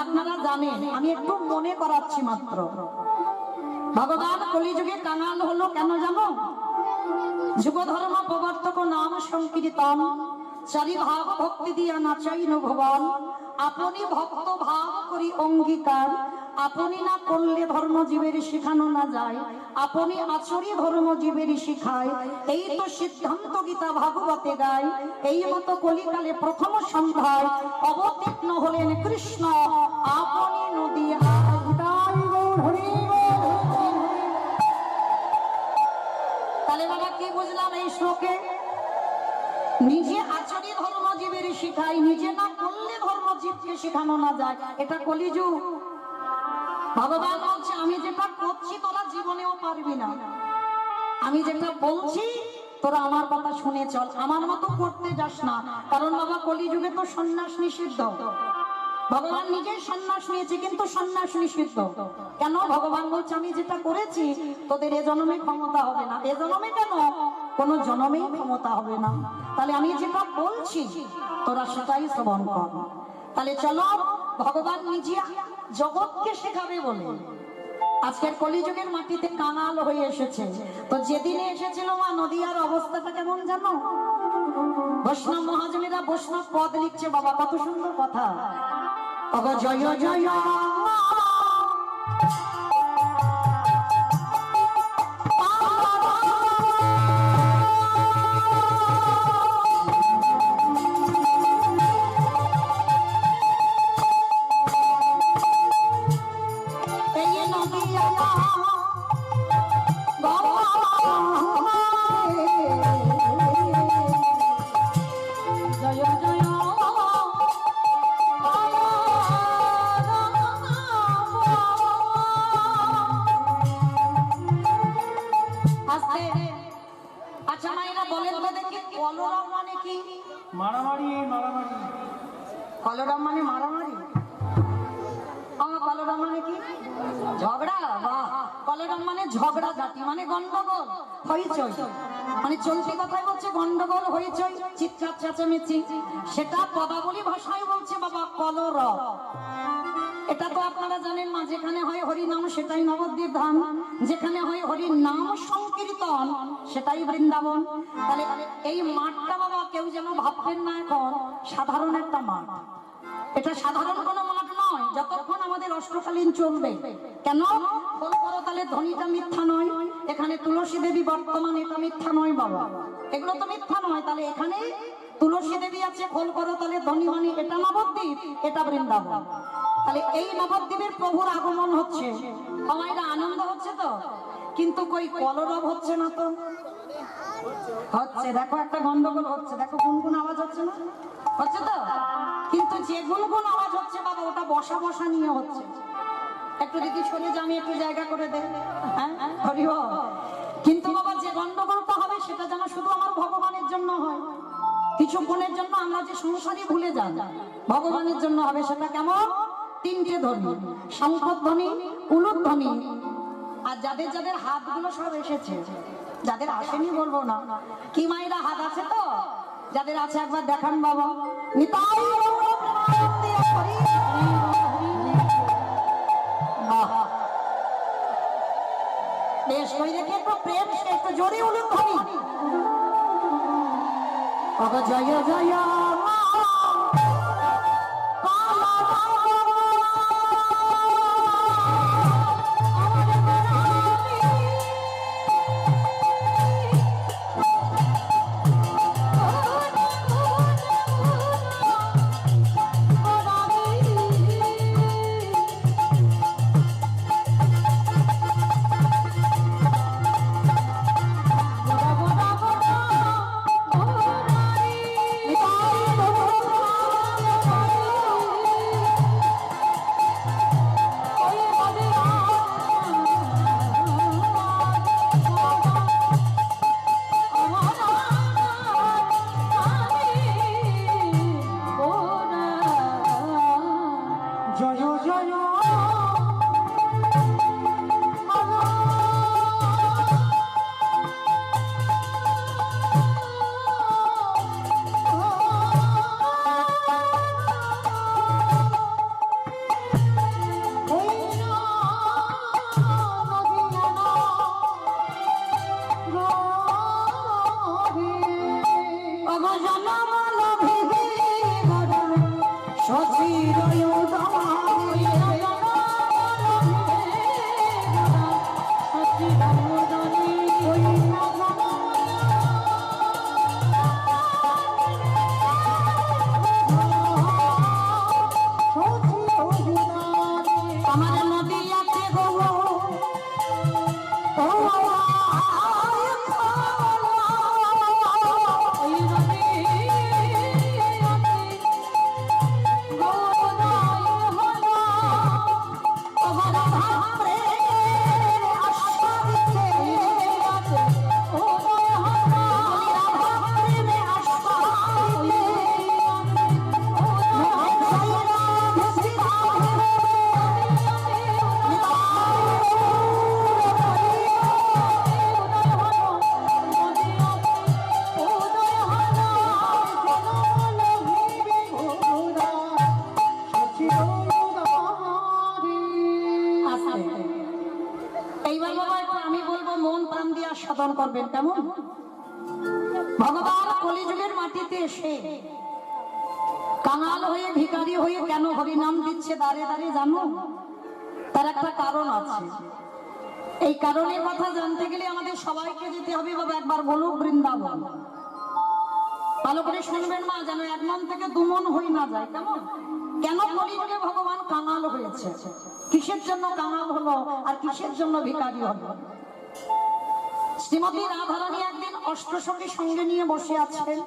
আপনারা জানেন, আমি একটু মনে করাচ্ছি মাত্র। ভগবান কলিযুগে কাঙাল হলো কেন জানো? যুগ ধর্ম প্রবর্তক নাম সংকীর্তন, চারি ভাব ভক্তি দিয়া নাচাইন ভুবন। আপনি ভক্ত ভাব করি অঙ্গীকার, আপনি না করলে ধর্ম জীবের শিখানো না যায়, আপনি আচরি ধর্ম জীবের শিখায়। এই তো সিদ্ধান্ত গীতা ভাগবতে গায়। এই মতো কলিকালে প্রথম সন্ধ্যায় অবতীর্ণ হলেন কৃষ্ণ, আপনি নদী তাহলে বাবা কি বুঝলাম এই শ্লোকে? নিজে আচরি ধর্ম জীবের শিখায়, নিজে না করলে ধর্ম জীবকে শেখানো না যায়। এটা কলিযুগ। ভগবান বলছে আমি যেটা করছি তোরা জীবনেও পারবি না, আমি যেটা বলছি তোরা আমার কথা শুনে চল, আমার মতো করতে যাস না। কারণ বাবা কলিযুগে তো সন্ন্যাস নিষিদ্ধ। ভগবান নিজেই সন্ন্যাস নিয়েছে, কিন্তু সন্ন্যাস নিষিদ্ধ কেন? ভগবান বলছে আমি যেটা করেছি তোদের এ জন্মে ক্ষমতা হবে না। এ জন্মে কেন, কোন জন্মেই ক্ষমতা হবে না। তাহলে আমি যেটা বলছি তোরা সেটাই শ্রবণ কর। তাহলে চলো, ভগবান নিজে জগৎকে শেখাবে বলে আজকের কলিযুগের মাটিতে কাঙাল হয়ে এসেছে। তো যেদিনে এসেছিল মা নদিয়ার অবস্থাটা কেমন জানো? বৈষ্ণব মহাজনেরা বৈষ্ণব পদ লিখছে বাবা, কত সুন্দর কথা। জয় জয় মারামারি মারামারি। কলরব মানে মারামারি, কলরব মানে কি? ঝগড়া। বাহ! কলরব মানে ঝগড়া জাতি, মানে গন্ডগোল, হইচই। মানে চলতি কথায় বলছে গন্ডগোল, হইচই, চিৎকার চেঁচামেচি। সেটা পদাবলী ভাষায় বলছে বাবা কলরব। এটা তো আপনারা জানেন মা, যেখানে হয় হরিনাম সেটাই নবদ্বীপ ধাম, যেখানে হয় হরির নাম সংকীর্তন সেটাই বৃন্দাবন। তাহলে এই মাঠটা বাবা কেউ যেন ভাববেন না এখন সাধারণ একটা মাঠ। এটা সাধারণ কোনো মাঠ নয়, যতক্ষণ আমাদের অষ্টকালীন চলবে। কেন? তাহলে ধ্বনিটা মিথ্যা নয়, এখানে তুলসী দেবী বর্তমান, এটা মিথ্যা নয় বাবা, এগুলো তো মিথ্যা নয়। তাহলে এখানে তুলসী দেবী আছে, খোল করো তাহলে ধ্বনি মানে এটা নবদ্বীপ, এটা বৃন্দাবন। তাহলে এই নবদ্বীপের প্রভুর আগমন হচ্ছে, আমায়রা আনন্দ হচ্ছে তো, কিন্তু কই কলরব হচ্ছে না তো? হচ্ছে, দেখো একটা গন্ডগোল হচ্ছে, দেখো গুনগুন আওয়াজ হচ্ছে না? হচ্ছে তো, কিন্তু যে গুনগুন আওয়াজ হচ্ছে বাবা ওটা বসা বসা নিয়ে হচ্ছে। একটু দেখি সরে যে আমি একটু জায়গা করে দে, হ্যাঁ হরি বল। কিন্তু বাবা যে গন্ডগোলটা হবে সেটা যেন শুধু আমার ভগবানের জন্য হয়। কিছুক্ষণের জন্য আমরা যে সংসারই ভুলে যাই, ভগবানের জন্য হবে। সেটা কেমন? তিনটে ধ্বনি, শঙ্খধ্বনি, উলুধ্বনি। আর যাদের যাদের হাতগুলো সব এসেছে, যাদের আসেনি বলবো না, কি মায়েরা হাত আছে তো? যাদের আছে একবার দেখান বাবা। নিতাই বেশ করে দেখে একটু প্রেম, একটু জোরে উলুধ্বনি। জয় জয় আস্বাদন করবেন কেমন? ভগবান কলিযুগের মাটিতে এসে কাঙাল হয়ে ভিখারি হয়ে কেন হরিনাম দিচ্ছে দাঁড়ে দাঁড়িয়ে জানো? তার একটা কারণ আছে। এই কারণের কথা জানতে গেলে আমাদের সবাইকে যেতে হবে বাবা একবার গোলক বৃন্দাবন। ভালো করে শুনবেন মা, যেন এক মন থেকে দু মন হয়ে না যায়। কেমন? কেন কলিযুগে ভগবান কাঙাল হয়েছে, কিসের জন্য কাঙাল হলো আর কিসের জন্য ভিখারি হলো? শ্রীমতী রাধারানী একদিন অষ্টসখী সঙ্গে নিয়ে বসে আছেন।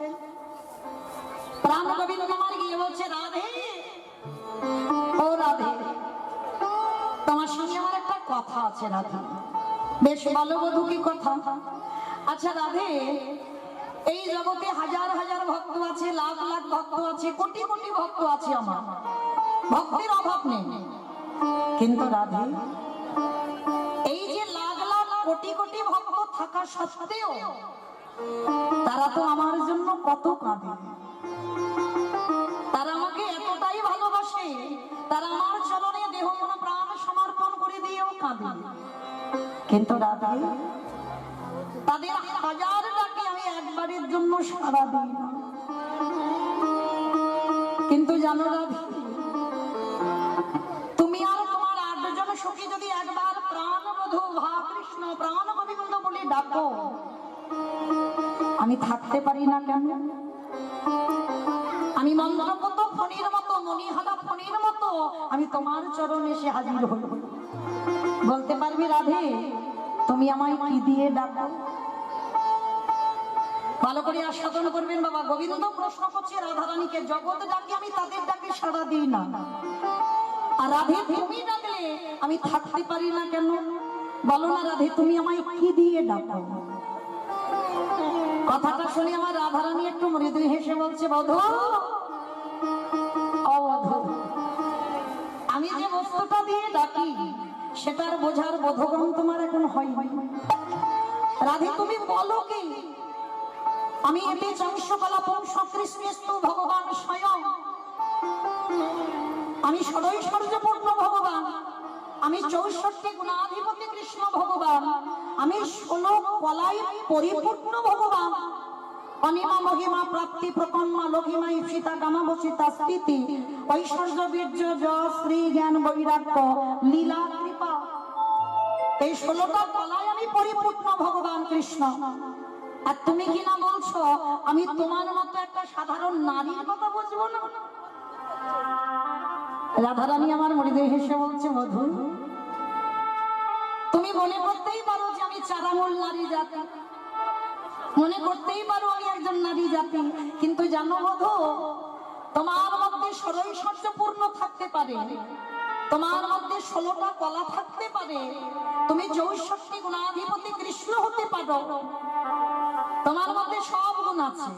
প্রাণ গোবিন্দ আমার গিয়ে বলছে, রাধে ও রাধে, তোমার সঙ্গে আমার একটা কথা আছে রাধে। বেশ বলো বধূ, কি কথা? আচ্ছা রাধে, এই জগতে হাজার হাজার ভক্ত আছে, লাখ লাখ ভক্ত আছে, কোটি কোটি ভক্ত আছে, আমার ভক্তির অভাব নেই। কিন্তু রাধে, এই যে লাখ লাখ কোটি কোটি ভক্ত থাকা সত্ত্বেও তারা তো আমার জন্য কত কাঁদে। তারা আমাকে এতটাই ভালোবাসে, তারা আমার চরণে দেহ মন প্রাণ সমর্পণ করে দিয়েও কাঁদে। কিন্তু রাধে, তাদের হাজার ডাকে আমি একবারের জন্য সাড়া দিই না। কিন্তু জানো রাধে, তুমি আর তোমার 8 জন সখী যদি একবার প্রাণ বধূ ভা কৃষ্ণ প্রাণ গোবিন্দ বলে ডাকো, আমি থাকতে পারি না কেন? আমি মন্ত্রপত ফণির মতো, মণিহারা ফণির মতো আমি তোমার চরণে এসে হাজির হল। বলতে পারবি রাধে, তুমি আমায় কি দিয়ে ডাকো? ভালো করে আস্বাদন করবেন বাবা। গোবিন্দ প্রশ্ন করছে রাধারানীকে, জগৎ ডাকে আমি তাদের ডাকে সাড়া দিই না, আর রাধে তুমি ডাকলে আমি থাকতে পারি না কেন? বলো না রাধে, তুমি আমায় কি দিয়ে ডাকো? কথাটা শুনে আমার রাধারানী একটু মৃদু হেসে বলছে, বধূ ও বধূ, আমি যে বস্তুটা দিয়ে ডাকি সেটার বোঝার বোধগণ তোমার এখন হয়নি। রাধে তুমি বলো কি? আমি এতে চংসকলা পুংস কৃষ্ণস্তু ভগবান স্বয়ং, আমি ষড়ৈশ্বর্যপূর্ণ ভগবান, আমি 64 গুণাধিপতি কৃষ্ণ ভগবান, আমি 16 কলায় পরিপূর্ণ ভগবান। অনিমা মহিমা প্রাপ্তি প্রকম্মা লঘিমা ইপ্সিতা কামাবসিতা স্থিতি ঐশ্বর্য বীর্য যশ শ্রী জ্ঞান বৈরাগ্য লীলা কৃপা, এই 16টা কলায় আমি পরিপূর্ণ ভগবান কৃষ্ণ। আর তুমি কি না বলছো আমি তোমার মতো একটা সাধারণ নারীর কথা বুঝবো না? রাধারানী আমার মৃদু হেসে বলছে, বধূ তুমি মনে করতেই পারো যে আমি চারামূল নারী জাতি, মনে করতেই পারো আমি একজন নারী জাতি, কিন্তু জানো বধূ, তোমার মধ্যে ষড়ৈশ্বর্যপূর্ণ থাকতে পারে, তোমার মধ্যে 16টা কলা থাকতে পারে, তুমি 64 গুণাধিপতি কৃষ্ণ হতে পারো, তোমার মধ্যে সব গুণ আছে,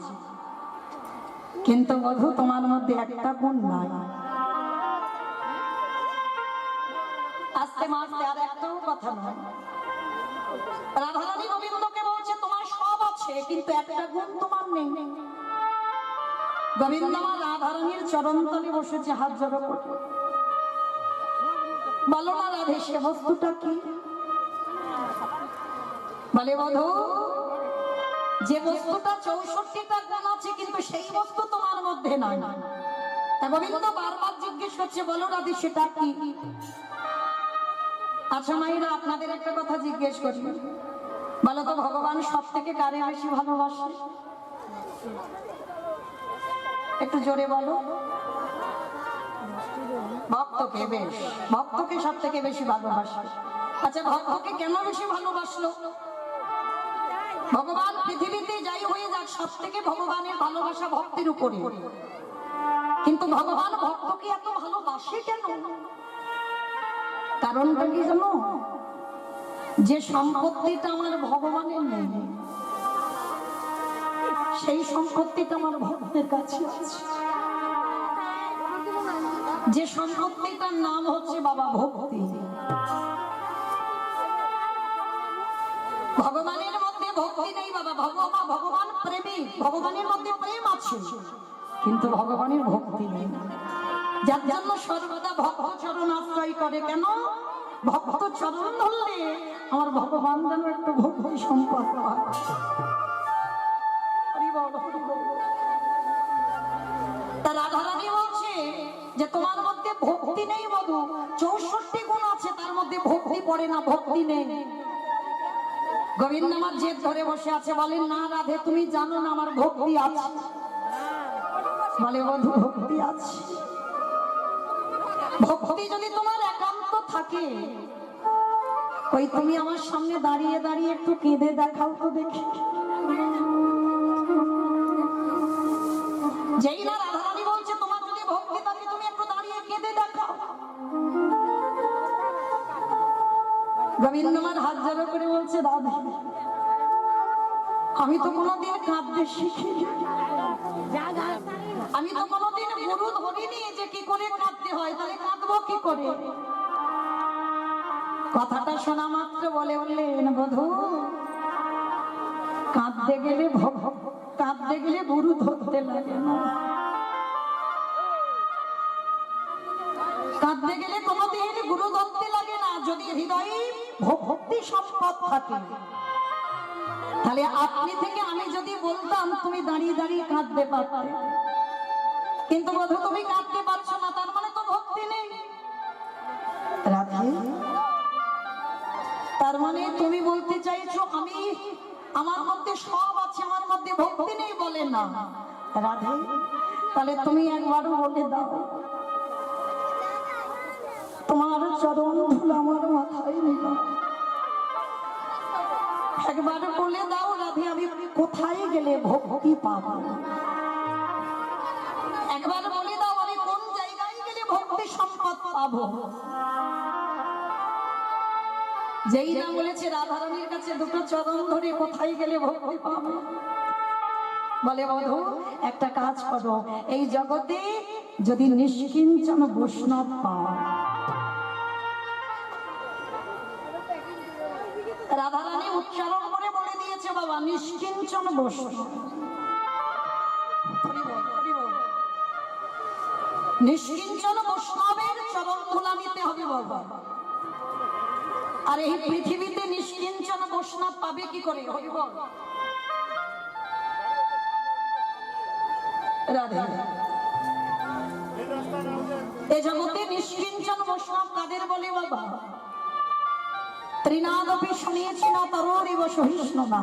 কিন্তু বধূ তোমার মধ্যে একটা গুণ নাই। আস্তে মাস্তে আর একটাও কথা নয়। রাধারানী গোবিন্দকে বলছে, তোমার সব আছে কিন্তু একটা গুণ তোমার নেই। গোবিন্দ আমার রাধারানীর চরণতলে বসেছে হাত জড়ো করে। বলো না রাধে, সে বস্তুটা কি? বলে বধূ, যে বস্তুটা 64টা গুণ আছে কিন্তু সেই বস্তু তোমার মধ্যে নাই। তা গোবিন্দ বারবার জিজ্ঞেস করছে, বলো রাধে সেটা কি? আচ্ছা মায়েরা, আপনাদের একটা কথা জিজ্ঞেস করি, বলো তো ভগবান সব থেকে কারে বেশি ভালোবাসে? একটু জোরে বলো। ভক্তকে, বেশ, ভক্তকে সব থেকে বেশি ভালোবাসে। আচ্ছা ভক্তকে কেন বেশি ভালোবাসলো? ভগবান পৃথিবীতে যাই হয়ে যাক, সব থেকে ভগবানের ভালোবাসা ভক্তির উপরে, কিন্তু ভগবান ভক্তকে এত ভালোবাসে কেন? কারণটা কি জানো? যে সম্পত্তিটা আমার ভগবানের নেই, সেই সম্পত্তিটা আমার ভক্তের কাছে আছে। যে সম্পত্তিটার নাম হচ্ছে বাবা ভক্তি। ভগবানের মধ্যে ভক্তি নেই বাবা, ভগবান প্রেমী, ভগবানের মধ্যে প্রেম আছে কিন্তু ভগবানের ভক্তি নেই। যার জন্য সর্বদা ভক্ত চরণ আশ্রয় করে। কেন? ভক্ত চরণ ধরলে আমার ভগবান যেন একটু ভক্তি সম্পদ হয়। হরি বল, হরি বল। তা রাধারানী বলছে যে তোমার মধ্যে ভক্তি নেই বাবু, 64 গুণ আছে তার মধ্যে ভক্তি পড়ে না, ভক্তি নেই। গোবিন্দ আমার জেদ ধরে বসে আছে, বলেন না রাধে তুমি জানো না আমার ভক্তি আছে। বলে বধূ ভক্তি আছে। ভক্তি যদি তোমার একান্ত থাকে, ওই তুমি আমার সামনে দাঁড়িয়ে দাঁড়িয়ে একটু কেঁদে দেখাও তো দেখি। যেই না রাধারানী বলছে তোমার যদি ভক্তি থাকে তুমি একটু দাঁড়িয়ে কেঁদে দেখাও। গোবিন্দ আমার হাত জড়ো করে বলছে রাধে আমি তো কোনোদিন কাঁদতে শিখিনি, আমি তো কোনোদিন গুরু ধরিনি যে কি করে কাঁদতে হয়, তাহলে কাঁদবো কি করে? কথাটা শোনা মাত্র বলে বললেন বধূ কাঁদতে গেলে গুরু ধরতে লাগে না, কাঁদতে গেলে কোনোদিন গুরু ধরতে লাগে না। যদি হৃদয়ে ভক্তি সম্পদ থাকে, তাহলে আপনি থেকে আমি যদি বলতাম তুমি দাঁড়িয়ে দাঁড়িয়ে কাঁদতে পারতে, কিন্তু বধূ তুমি কাঁদতে পারছো না, তার মানে তো ভক্তি নেই। রাধে তার মানে তুমি বলতে চাইছো আমি আমার মধ্যে সব আছে, আমার মধ্যে ভক্তি নেই? বলে না রাধে, তাহলে তুমি একবারও বলে দাও তোমার চরণ ধুলো আমার মাথায় নিলাম, একবার বলে দাও রাধে আমি কোথায় গেলে ভক্তি পাবো, একবার বলে দাও আমি কোন জায়গায় গেলে ভক্তি সম্পদ পাবো। যেই না বলেছে রাধারানীর কাছে দুটো চরণ ধরে কোথায় গেলে ভক্তি পাবো, বলে বধূ একটা কাজ করো, এই জগতে যদি নিষ্কিঞ্চন বৈষ্ণব পাও, রাধারানী উচ্চারণ করে বলে দিয়েছে বাবা নিষ্কিঞ্চন বৈষ্ণব, নিষ্কিঞ্চন বৈষ্ণবের চরণ ধুলা নিতে হবে বাবা। আর এই পৃথিবীতে নিষ্কিঞ্চন বৈষ্ণব পাবে কি করে? হরি বল। রাধে এই জগতে নিষ্কিঞ্চন বৈষ্ণব কাদের বলে বাবা? ত্রিনাদপি শুনিয়েছি না তরোরিব সহিষ্ণু না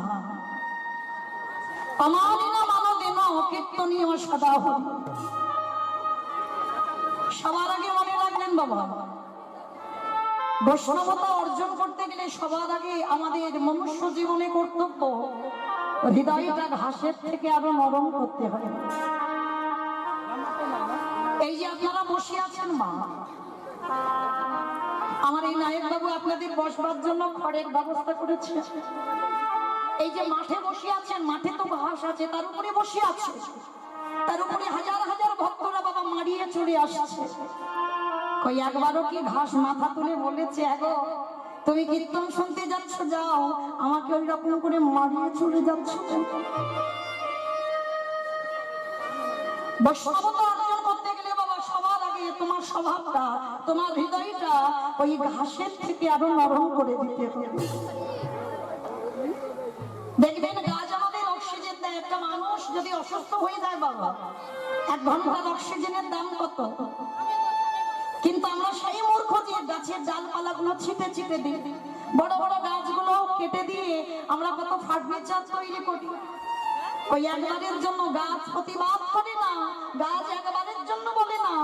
অমানিনা মানদেন কীর্তনীয় সদা হরি। সবার আগে মনে রাখবেন বাবা, বৈষ্ণবতা অর্জন করতে গেলে সবার আগে আমাদের মনুষ্য জীবনে কর্তব্য হৃদয়টা ঘাসের থেকে আরো নরম করতে হবে। এই যে আপনারা বসে আছেন মা, আমার এই নায়ক বাবু আপনাদের বসবার জন্য ঘরের ব্যবস্থা করেছে। এই যে মাঠে বসে আছেন, মাঠে তো ঘাস আছে, তার উপরে বসে আছে, তার উপরে হাজার হাজার ভক্তরা বাবা মারিয়ে চলে আসছে। কই একবারও কি ঘাস মাথা তুলে বলেছে এগো তুমি কীর্তন শুনতে যাচ্ছ যাও, আমাকে ওই রকম করে মারিয়ে চলে যাচ্ছ? বৈষ্ণবতা অর্জন করতে গেলে বাবা সবার আগে তোমার স্বভাবটা, তোমার হৃদয়টা ওই ঘাসের থেকে আরো নরম করে দিতে হবে। দেখবেন গাছ আমাদের অক্সিজেন দেয়, একটা মানুষ যদি অসুস্থ হয়ে যায় বাবা 1 ঘন্টার অক্সিজেনের দাম কত? কিন্তু আমরা সেই মূর্খ যে গাছের ডালপালাগুলো ছিটে ছিটে দিই, বড় বড় গাছগুলো কেটে দিয়ে আমরা কত ফার্নিচার তৈরি করি। ওই একবারের জন্য গাছ প্রতিবাদ করে না, গাছ একবারের জন্য বলে না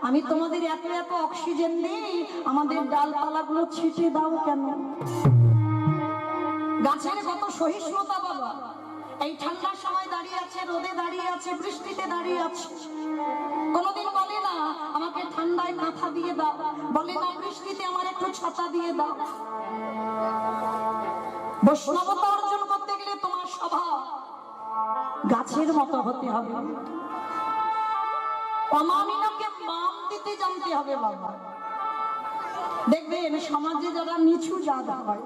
আমি তোমাদের এত এত অক্সিজেন দিই, আমাদের ডালপালাগুলো ছিটে দাও কেন? গাছের কত সহিষ্ণুতা বাবা, এই ঠান্ডার সময় দাঁড়িয়ে আছে, রোদে দাঁড়িয়ে আছে, বৃষ্টিতে দাঁড়িয়ে আছে, কোনোদিন বলে না আমাকে ঠান্ডায় কাঁথা দিয়ে দাও, বলে না বৃষ্টিতে আমার একটু ছাতা দিয়ে দাও। বৈষ্ণবতা অর্জন করতে গেলে তোমার স্বভাব গাছের মতো হতে হবে, অমানিনাকে মান দিতে জানতে হবে বাবা। দেখবেন সমাজে যারা নিচু জাত হয়,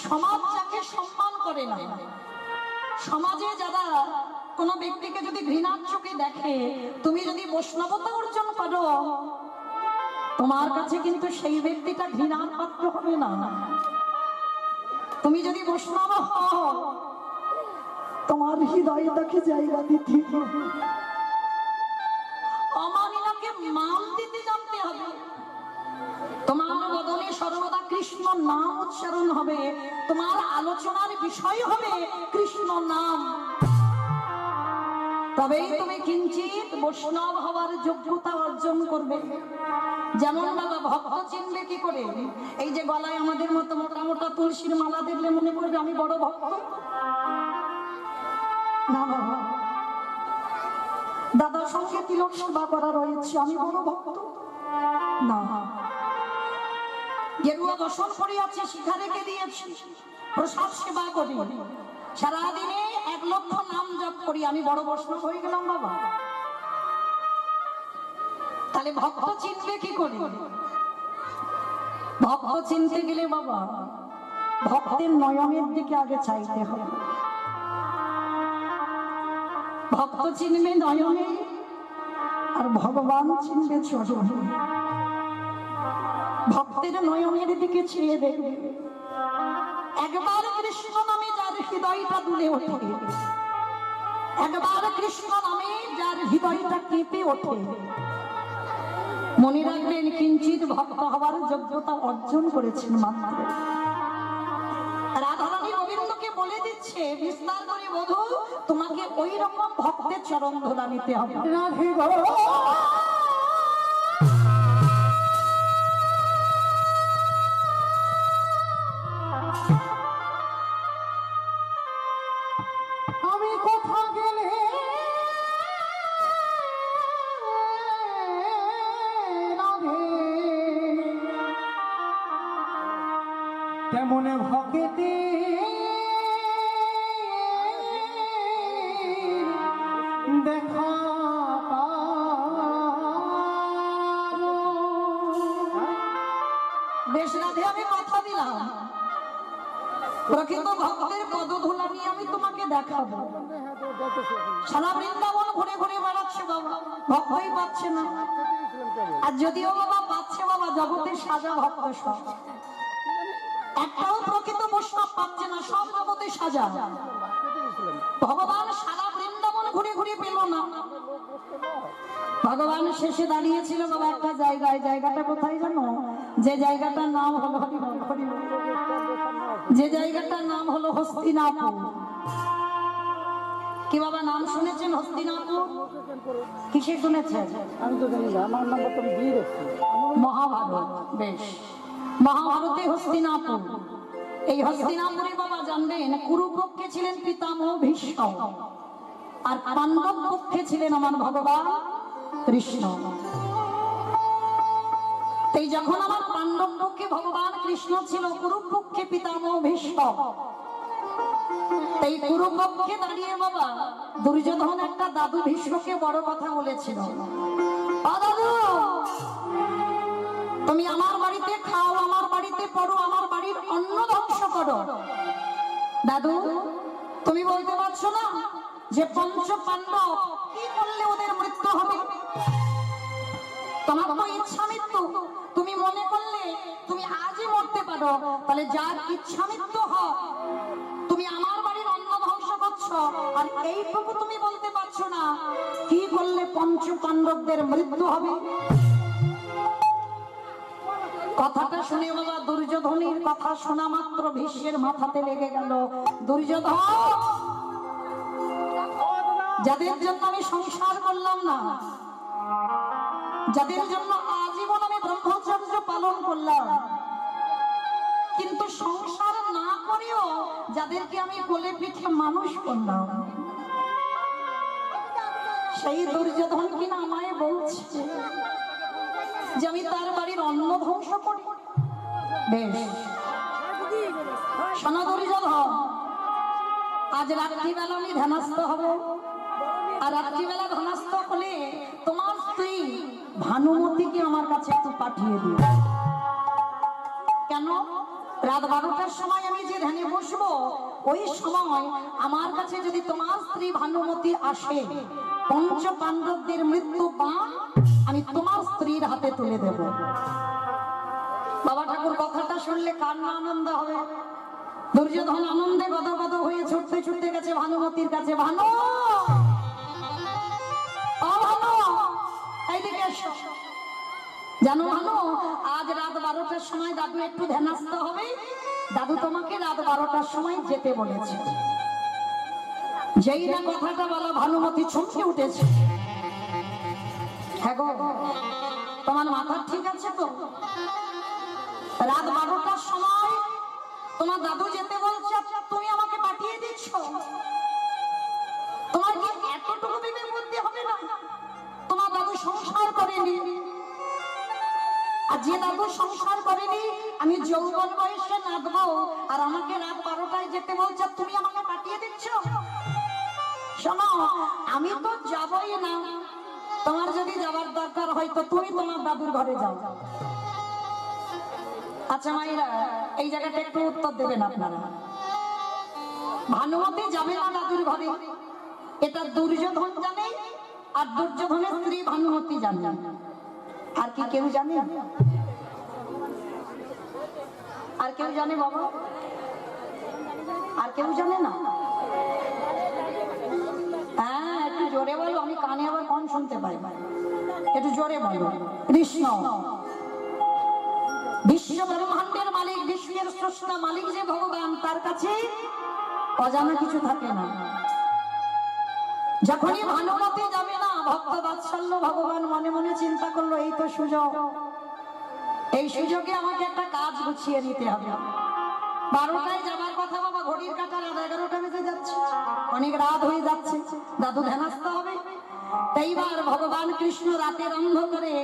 সমাজ যাকে সম্মান করে না, সমাজে যারা কোন ব্যক্তিকে যদি ঘৃণার চোখে দেখে, তুমি যদি বৈষ্ণবতা অর্জন করো তোমার কাছে কিন্তু সেই ব্যক্তিটা ঘৃণার পাত্র হবে না। তুমি যদি বৈষ্ণব হও, তোমার হৃদয়টাকে জায়গা দিতে হবে, অমানিলাকে মান দিতে জানতে হবে। তোমার বদনে সর্বদা কৃষ্ণ নাম উচ্চারণ হবে, তোমার আলোচনার বিষয় হবে কৃষ্ণ নাম। তবেই তুমি কিঞ্চিত বৈষ্ণব হওয়ার যোগ্যতা অর্জন করবে। যেমন বাবা, ভক্ত চিনবে কি করে? এই যে গলায় আমাদের মতো মোটা মোটা তুলসীর মালা দেখলে মনে করবে আমি বড় ভক্ত না বাবা। দাদার সঙ্গে তিলক সেবা করা রয়েছে, আমি বড় ভক্ত না। গেরুয়া বসন করিয়াছি, শিখা রেখে দিয়েছি, প্রসাদ সেবা করি, সারাদিনে 1 লক্ষ নাম জপ করি, আমি বড় বৈষ্ণব হয়ে গেলাম বাবা? তাহলে ভক্ত চিনবে কি করে? ভক্ত চিনতে গেলে বাবা ভক্তের নয়নের দিকে আগে চাইতে হবে। ভক্ত চিনবে নয়নে, আর ভগবান চিনবে চরণে। ভক্তের নয়নের দিকে চেয়ে দেখবে, একবার কৃষ্ণ নামে যার হৃদয়টা দুলে ওঠে, একবার কৃষ্ণ নামে যার হৃদয়টা কেঁপে ওঠে, মনে রাখবেন কিঞ্চিত ভক্ত হওয়ার যোগ্যতা অর্জন করেছেন মাত্র। রাধারানী গোবিন্দকে বলে দিচ্ছে বিস্তার করে, বধূ তোমাকে ওই রকম ভক্তের চরণ ধরা নিতে হবে। রাধে গো আমি কোথা গেলে তেমনে ভকেতে দেখা বেশ রাধে, আমি কথা দিলাম প্রকৃত ভক্তের পদধূলা নিয়ে আমি তোমাকে দেখাবো। সারা বৃন্দাবন ঘুরে ঘুরে বেড়াচ্ছে বাবা, ভক্তই পাচ্ছে না। আর যদিও বাবা পাচ্ছে বাবা, জগতের সাজা ভক্ত সব, একটাও প্রকৃত বৈষ্ণব পাচ্ছে না, সব জগতে সাজা। ভগবান সারা বৃন্দাবন ঘুরে ঘুরে পেল না। ভগবান শেষে দাঁড়িয়েছিল বাবা একটা জায়গায়। জায়গাটা কোথায় জানো? যে জায়গাটার নাম হলো যে জায়গাটার নাম হলো হস্তিনাপুর। কি বাবা নাম শুনেছেন হস্তিনাপুর? কিসে শুনেছেন? আমি তো জানি না, আমার নাম্বার তো দিয়ে রেখেছি। মহাভারত। বেশ, মহাভারতে হস্তিনাপুর। এই হস্তিনাপুরে বাবা জানবেন কুরুপক্ষে ছিলেন পিতামহ ভীষ্ম, আর পাণ্ডব পক্ষে ছিলেন আমার ভগবান কৃষ্ণ। এই যখন আমার পাণ্ডব পক্ষে ভগবান কৃষ্ণ ছিল, কুরুপক্ষে পিতামহ ভীষ্ম। এই কুরুপক্ষে দাঁড়িয়ে বাবা দুর্যোধন একটা দাদু ভীষ্মকে বড় কথা বলেছিল, দাদু তুমি আমার বাড়িতে খাও, আমার বাড়িতে পড়ো, আমার বাড়ির অন্ন ধ্বংস করো। দাদু তুমি বলতে পারছো না যে পঞ্চ পাণ্ডব কি করলে ওদের মৃত্যু হবে? তোমার তো ইচ্ছা মৃত্যু, তুমি মনে করলে তুমি আজই মরতে পারো, তাহলে যার ইচ্ছা মৃত্যু হয়, তুমি আমার বাড়ির অন্ন ধ্বংস করছো, আর এইটুকু তুমি বলতে পারছো না কি করলে পঞ্চ পাণ্ডবদের মৃত্যু হবে? কথাটা শুনে বাবা দুর্যোধনের কথা শোনা মাত্র ভীষ্মের মাথাতে লেগে গেল। দুর্যোধন, যাদের জন্য আমি সংসার করলাম না, যাদের জন্য আজীবন আমি ব্রহ্মচর্য পালন করলাম, কিন্তু সংসার না করেও যাদেরকে আমি কোলে পিঠে মানুষ করলাম, সেই দুর্যোধন কিনা আমায় বলছে যে আমি তার বাড়ির অন্ন ধ্বংস করি। বেশ শোনো দুর্যোধন, আজ রাত্রিবেলা আমি ধ্যানস্থ হব, আর রাত্রিবেলা ধ্যানস্থ হলে তোমার স্ত্রী ভানুমতিকে আমার কাছে একটু পাঠিয়ে দিও। কেন? রাত 12টার সময় আমি যে ধ্যানে বসবো, ওই সময় আমার কাছে যদি তোমার স্ত্রী ভানুমতি আসে, পঞ্চ পাণ্ডবদের মৃত্যু বাণ আমি আমি তোমার স্ত্রীর হাতে তুলে দেব। বাবা ঠাকুর কথাটা শুনলে কার না আনন্দ হবে। দুর্যোধন আনন্দে গদগদ হয়ে ছুটতে ছুটতে গেছে ভানুমতির কাছে। ভানু, ও ভানু, এইদিকে এসো। জানো ভানু, আজ রাত 12টার সময় দাদু একটু ধ্যানস্থ হবে। দাদু তোমাকে রাত 12টার সময় যেতে বলেছে। যেই না কথাটা বলা ভানুমতি চমকে উঠেছে। হ্যাঁ গো, তোমার মাথা ঠিক আছে তো? রাত 12টার সময় তোমার দাদু যেতে বলছে, তুমি আমাকে পাঠিয়ে দিচ্ছ? তোমার কি এতটুকু বিবেক বুদ্ধি হবে না? তোমার দাদু সংসার করেনি, আর যে দাদু সংসার করেনি আমি যৌবন বয়সে নাচবো, আর আমাকে রাত 12টায় যেতে বলছে, তুমি আমাকে পাঠিয়ে দিচ্ছ? শোনো, আমি তো যাবই না। তোমার যদি যাবার দরকার হয় তো তুমি তোমার দাদুর ঘরে যাও। আচ্ছা মাইরা, এই জায়গাটা একটু উত্তর দেবেন আপনারা। ভানুমতি যাবে না দাদুর ঘরে, এটা দুর্যোধন জানে, আর দুর্যোধনের স্ত্রী ভানুমতি জানে। আর কি কেউ জানে? আর কেউ জানে বাবা? আর কেউ জানে না? হ্যাঁ, একটু জোরে বলো, আমি কানে আবার কম শুনতে পাই। একটু জোরে বলো। কৃষ্ণ বিশ্ব ব্রহ্মাণ্ডের মালিক, বিশ্বের স্রষ্টা মালিক যে ভগবান, তার কাছে অজানা কিছু থাকে না। যখনই ভানুমতি যাবে না, ভক্ত বাৎসল্য ভগবান মনে মনে চিন্তা করলো, এই তো সুযোগ, এই সুযোগে আমাকে একটা কাজ গুছিয়ে নিতে হবে। 12টায় যাবার কথা বাবা, ঘড়ির কাঁটা রাত 11টা বেজে যাচ্ছে, অনেক রাত হয়ে যাচ্ছে, দাদু ধ্যানস্থ হবে। এইবার ভগবান কৃষ্ণ রাতের অন্ধকারে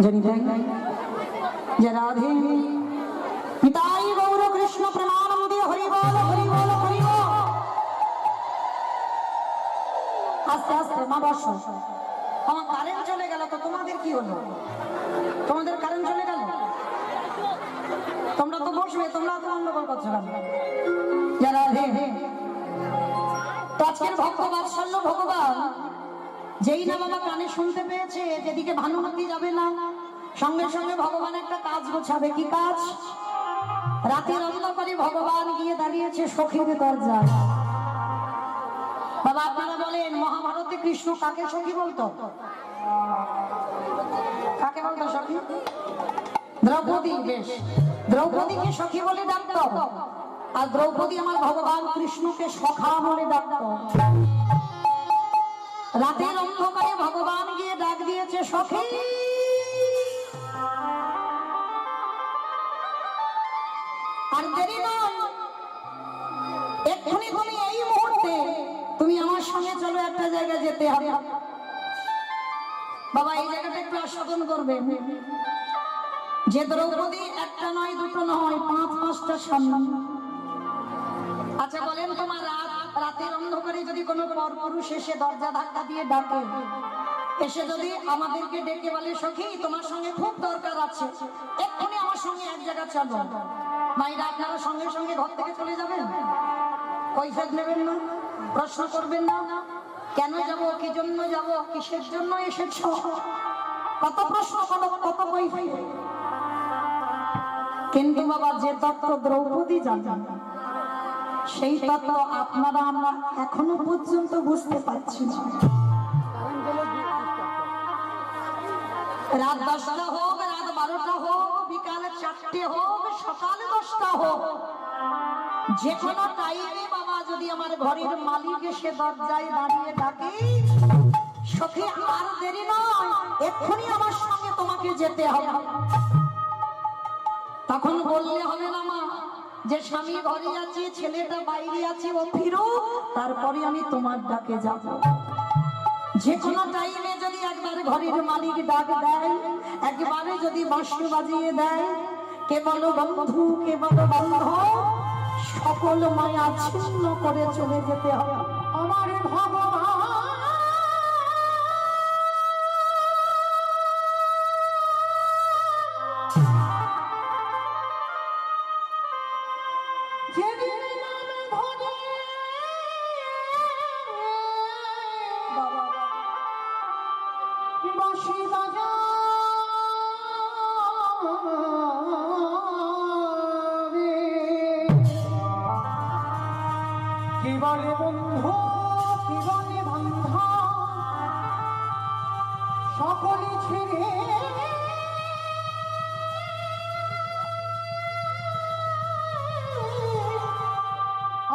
जनी जय राधे पिताई गौर कृष्ण प्रेमानंदे हरि बोल हरि बोल हरि बोल। আস্তে আস্তে মা বসো। আমার কারেন্ট চলে গেল তো তোমাদের কি হলো? তোমাদের কারেন্ট চলে গেল? তোমরা তো বসবে, তোমরা তো গন্ডগোল করছো কেন? জয় রাধে। তো আজকের ভক্ত বাৎসল্য ভগবান যেই না বাবা কানে শুনতে পেয়েছে যেদিকে ভানুমতি যাবে না, সঙ্গে সঙ্গে ভগবান একটা কাজ গোছাবে। কি কাজ? রাতের অন্ধকারে ভগবান গিয়ে দাঁড়িয়েছে সখীর দরজায়। বাবা আপনারা বলেন মহাভারতে কৃষ্ণ কাকে সখী বলতো? কাকে বলতো সখী? দ্রৌপদী। বেশ, দ্রৌপদীকে সখী বলে ডাকতো, আর দ্রৌপদী আমার ভগবান কৃষ্ণকে সখা বলে ডাকতো। রাতের অন্ধকারে ভগবান গিয়ে ডাক দিয়েছে সখী। আর দেরি নয়, এক্ষুনি তুমি এই মুহূর্তে তুমি আমার সঙ্গে চলো, একটা জায়গায় যেতে হবে। বাবা এই জায়গাটা একটু আস্বাদন করবে যে দ্রৌপদী একটা নয় দুটো নয় 5-5টা সামনে। আচ্ছা বলেন তোমার রাতের অন্ধকারে যদি কোনো পরপুরুষ এসে দরজা ধাক্কা দিয়ে ডাকে, এসে যদি আমাদেরকে ডেকে বলে সখী তোমার সঙ্গে খুব দরকার আছে, এক্ষুনি আমার সঙ্গে এক জায়গা চলো, মাইরা আপনারা সঙ্গে সঙ্গে ঘর থেকে চলে যাবেন? কৈফিয়ত নেবেন না, প্রশ্ন করবেন না কেন যাব, কি জন্য যাব, কিসের জন্য এসেছো, কত প্রশ্ন কত কৈফিয়ত। কিন্তু বাবা যে তত্ত্ব দ্রৌপদী জানেন সেই তত্ত্ব আপনারা আমরা এখনো পর্যন্ত বুঝতে পারছি না। রাত 10টা হোক, রাত 12টা হোক, বিকাল 4টে হোক, সকাল 10টা হোক, যে কোনো টাইমে বাবা যদি আমার ঘরের মালিক এসে দরজায় দাঁড়িয়ে ডাকে সখী আর দেরি নয়, এক্ষুনি আমার সঙ্গে তোমাকে যেতে হবে। তখন বললে হবে না মা যে স্বামী ঘরে আছে, ছেলেটা বাইরে আছে, ও ফিরুক তারপরে আমি তোমার ডাকে যাব। যে কোনো টাইমে যদি একবার ঘরের মালিক ডাক দেয়, একবারে যদি বাঁশি বাজিয়ে দেয়, কে বলো বন্ধু, কে বলো বান্ধব, সকল মায়া ছিন্ন করে চলে যেতে হবে। আমার ভগবান যেদিন নামে ধরে বাবা বাঁশি বাজাবে, কি বলে বন্ধু, কি বলে বান্ধব, সকলে ছেড়ে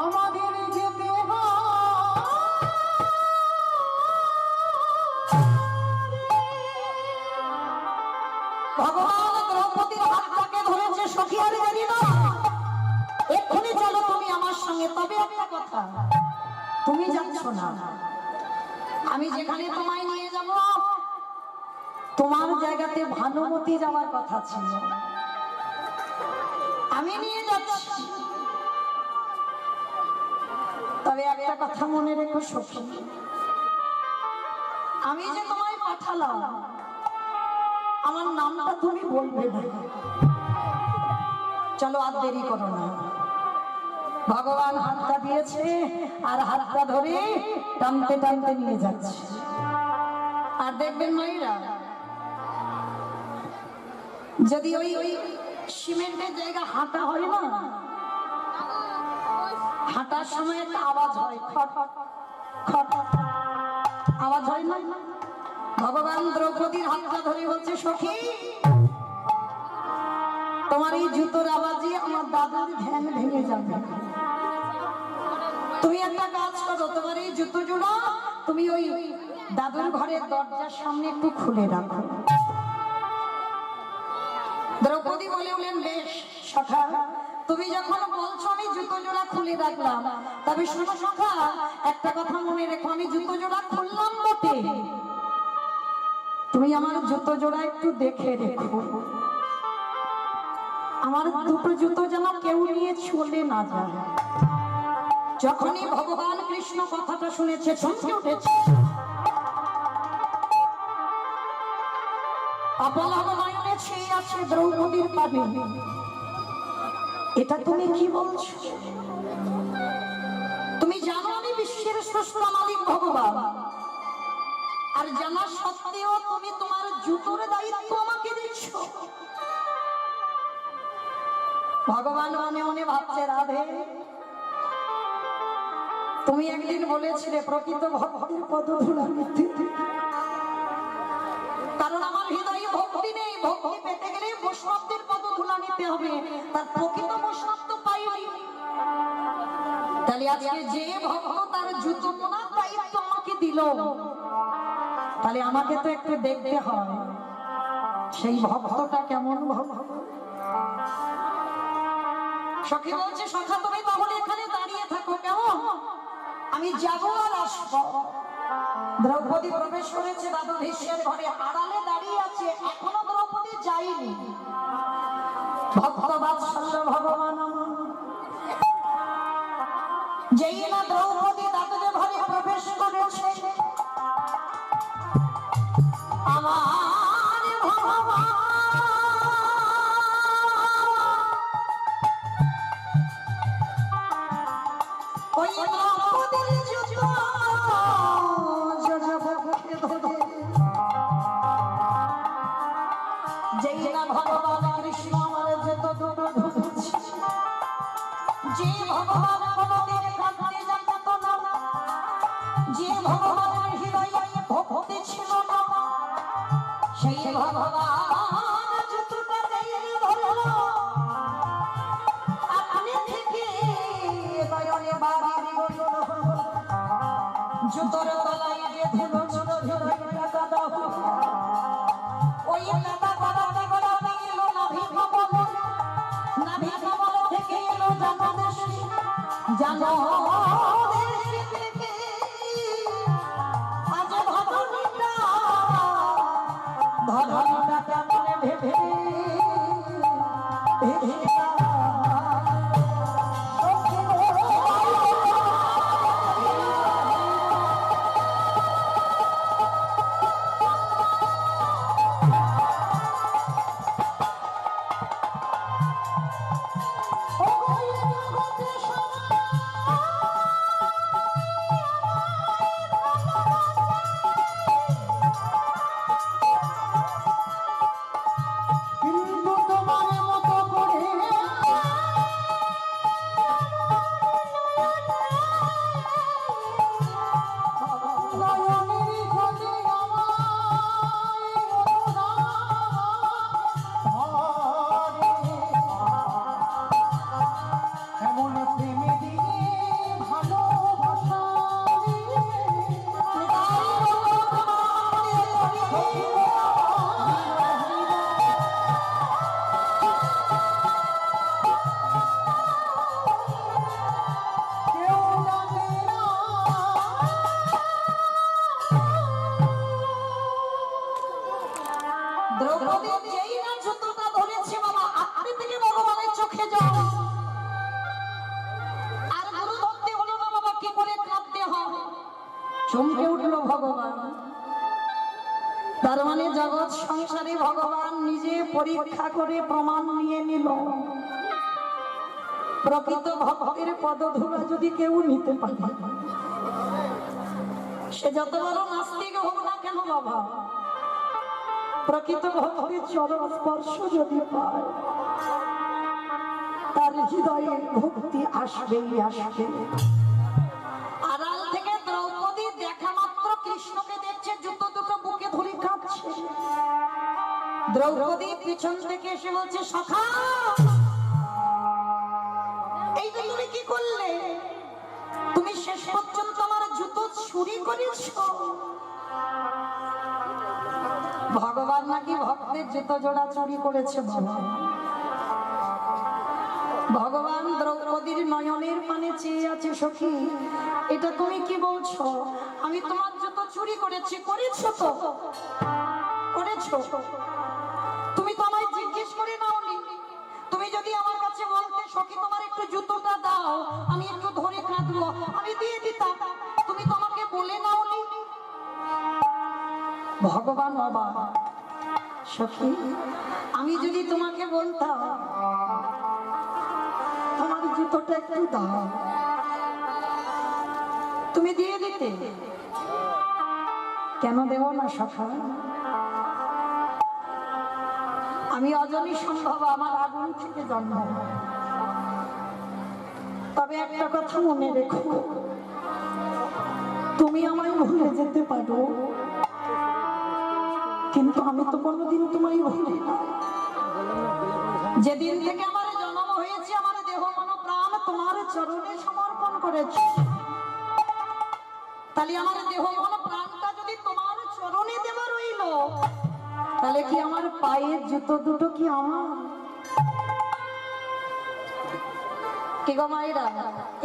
আমাদের যেতে ভগবান দ্রৌপদীর হাতটাকে ধরেছে সখী আর জানি না, এক্ষুনি চলো তুমি আমার সঙ্গে। তবে একটা কথা, তুমি যাচ্ছ না, আমি যেখানে তোমায় নিয়ে যাব তোমার জায়গাতে ভানুমতি যাওয়ার কথা ছিল, আমি নিয়ে যাচ্ছি। তবে একটা কথা মনে রেখো সখী, আমি যে তোমায় পাঠালাম আমার নামটা তুমি বলবে না। চলো আর দেরি করো না, ভগবান হাতটা দিয়েছে আর হাতটা ধরে টানতে টানতে নিয়ে যাচ্ছে। আর দেখবেন মায়েরা, যদি ওই সিমেন্টের জায়গা হাঁটা হয় না, হাঁটার সময় একটা আওয়াজ হয়, খট খট আওয়াজ হয় না? ভগবান দ্রৌপদীর হাতটা ধরে বলছে সখী তোমার এই জুতোর আওয়াজে আমার দাদার ধ্যান ভেঙে যাবে, তুমি একটা কাজ করো, তোমার এই জুতো জোড়া তুমি ওই দাদুর ঘরের দরজার সামনে একটু খুলে রাখো। দ্রৌপদী বলে উঠলেন বেশ সখা, তুমি যখন বলছো আমি জুতো জোড়া খুলে রাখলাম, তবে শোনো সখা, একটা কথা মনে রেখো, আমি জুতো জোড়া খুললাম বটে, তুমি আমার জুতো জোড়া একটু দেখে রেখো। আমার দুটো জুতো যেন কেউ নিয়ে চলে না যায়। যখনই ভগবান কৃষ্ণ কথাটা শুনেছে চমকে উঠেছে। অপলক নয়নে চেয়ে আছে দ্রৌপদীর পানে। এটা তুমি কি বলছো? তুমি জানো আমি বিশ্বের স্রষ্টা মালিক ভগবান, আর জানা সত্ত্বেও তুমি তোমার জুতোর দায়িত্ব আমাকে দিচ্ছ। ভগবান মনে মনে ভাবছে, রাধে তুমি একদিন বলেছিলে প্রকৃত ভক্তের পদধূলা নিতে, কারণ আমার হৃদয়ে ভক্তি নেই, ভক্তি পেতে গেলে বৈষ্ণবদের পদধূলা নিতে হবে, তার প্রকৃত বৈষ্ণব তো পাইনি। তাহলে আজকে যে ভক্ত তার জুতো মোনার দায়িত্ব আমাকে দিল, তাহলে আমাকে তো একটু দেখতে হয় সেই ভক্তটা কেমন ভক্ত। সখী বলছে, সখা তুমি তাহলে এখানে দাঁড়িয়ে থাকো, কেমন আমি যাবো আর আসবো। দ্রৌপদী প্রবেশ করেছে দাদু ভীষ্মের ঘরে, আড়ালে দাঁড়িয়ে আছে, এখনো দ্রৌপদী যায়নি। ভক্ত বাৎসল্য ভগবান যেই না দ্রৌপদী দাদুদের ঘরে প্রবেশ করেছে, আমার ভগবান ওই দ্রৌপদীর জুতো যেই না ভগবান কৃষ্ণ আমার জুতো দুটো ধুচ্ছে, যে ভগবান কোনদিন কাঁদতে জানতো না, যে ভগবানের হৃদয়ে ভক্তি ছিল না, সেই ভগবান জুতোটা দিয়ে ধরলো আপনি থেকে দয়ালে বাড়ি গেল, জুতোর তলায় গেঁথে ছোট ছোট টাকা দাও। ওই টাকা গড়াতে গড়াতে এলো নাভি কমল, নাভি কমল থেকে এলো জানো দেশে, জানো দেশে থেকে আজ ভগবানটা ধরনটা কেমন ভেবে দ্রৌপদী যেই না জুতোটা ধরেছে, বাবা আপনি থেকে ভগবানের চোখে যাও। আর গুরু ধরতে হলো না বাবা, কি করে কাঁদতে হবে। চমকে উঠলো ভগবান। তার মানে জগৎ সংসারে ভগবান নিজে পরীক্ষা করে প্রমাণ নিয়ে নিল, প্রকৃত ভক্তের পদধূলা যদি কেউ নিতে পারে, সে যত বড় নাস্তিক হোক না কেন বাবা, প্রকৃত ভক্তের চরণ স্পর্শ যদি পায়, তার হৃদয়ে ভক্তি আসবেই আসবে। আড়াল থেকে দ্রৌপদী দেখা মাত্র কৃষ্ণকে দেখছে, জুতো দুটো বুকে ধরে কাঁপছে। দ্রৌপদী পিছন থেকে এসে বলছে, সখা এই যে তুমি কি করলে, তুমি শেষ পর্যন্ত আমার জুতো চুরি করেছো। ভগবান নাকি ভক্তের জুতো জোড়া চুরি করেছে। ভগবান দ্রৌপদীর নয়নের পানে চেয়ে আছে। সখী, এটা তুমি কি বলছো? আমি তোমার জুতো চুরি করেছি। করেছো তো, করেছো। তুমি তো আমায় জিজ্ঞেস করে নাওনি। তুমি যদি আমার কাছে বলতে সখী তোমার একটু জুতোটা দাও, আমি একটু ধরে কাঁদবো, আমি দিয়ে দিতাম। তুমি তো আমাকে বলে নাওনি। ভগবান বাবা, সখী আমি যদি তোমাকে বলতাম তোমার জুতোটা একটু দাও, তুমি দিয়ে দিতে? কেন দেব না সখা? আমি অজনী সম্ভব, আমার আগুন থেকে জন্ম। তবে একটা কথা মনে রেখো, তুমি আমায় ভুলে যেতে পারো, কিন্তু আমি তো কোনোদিন তোমায় ভুলি না। যেদিন থেকে আমার জন্ম হয়েছে, আমার দেহ মন প্রাণ তোমার চরণে সমর্পণ করেছি। তাহলে আমার দেহ মন প্রাণটা যদি তোমার চরণে দেওয়া রইল, তাহলে কি আমার পায়ের জুতো দুটো কি আমার? কি গো মায়েরা,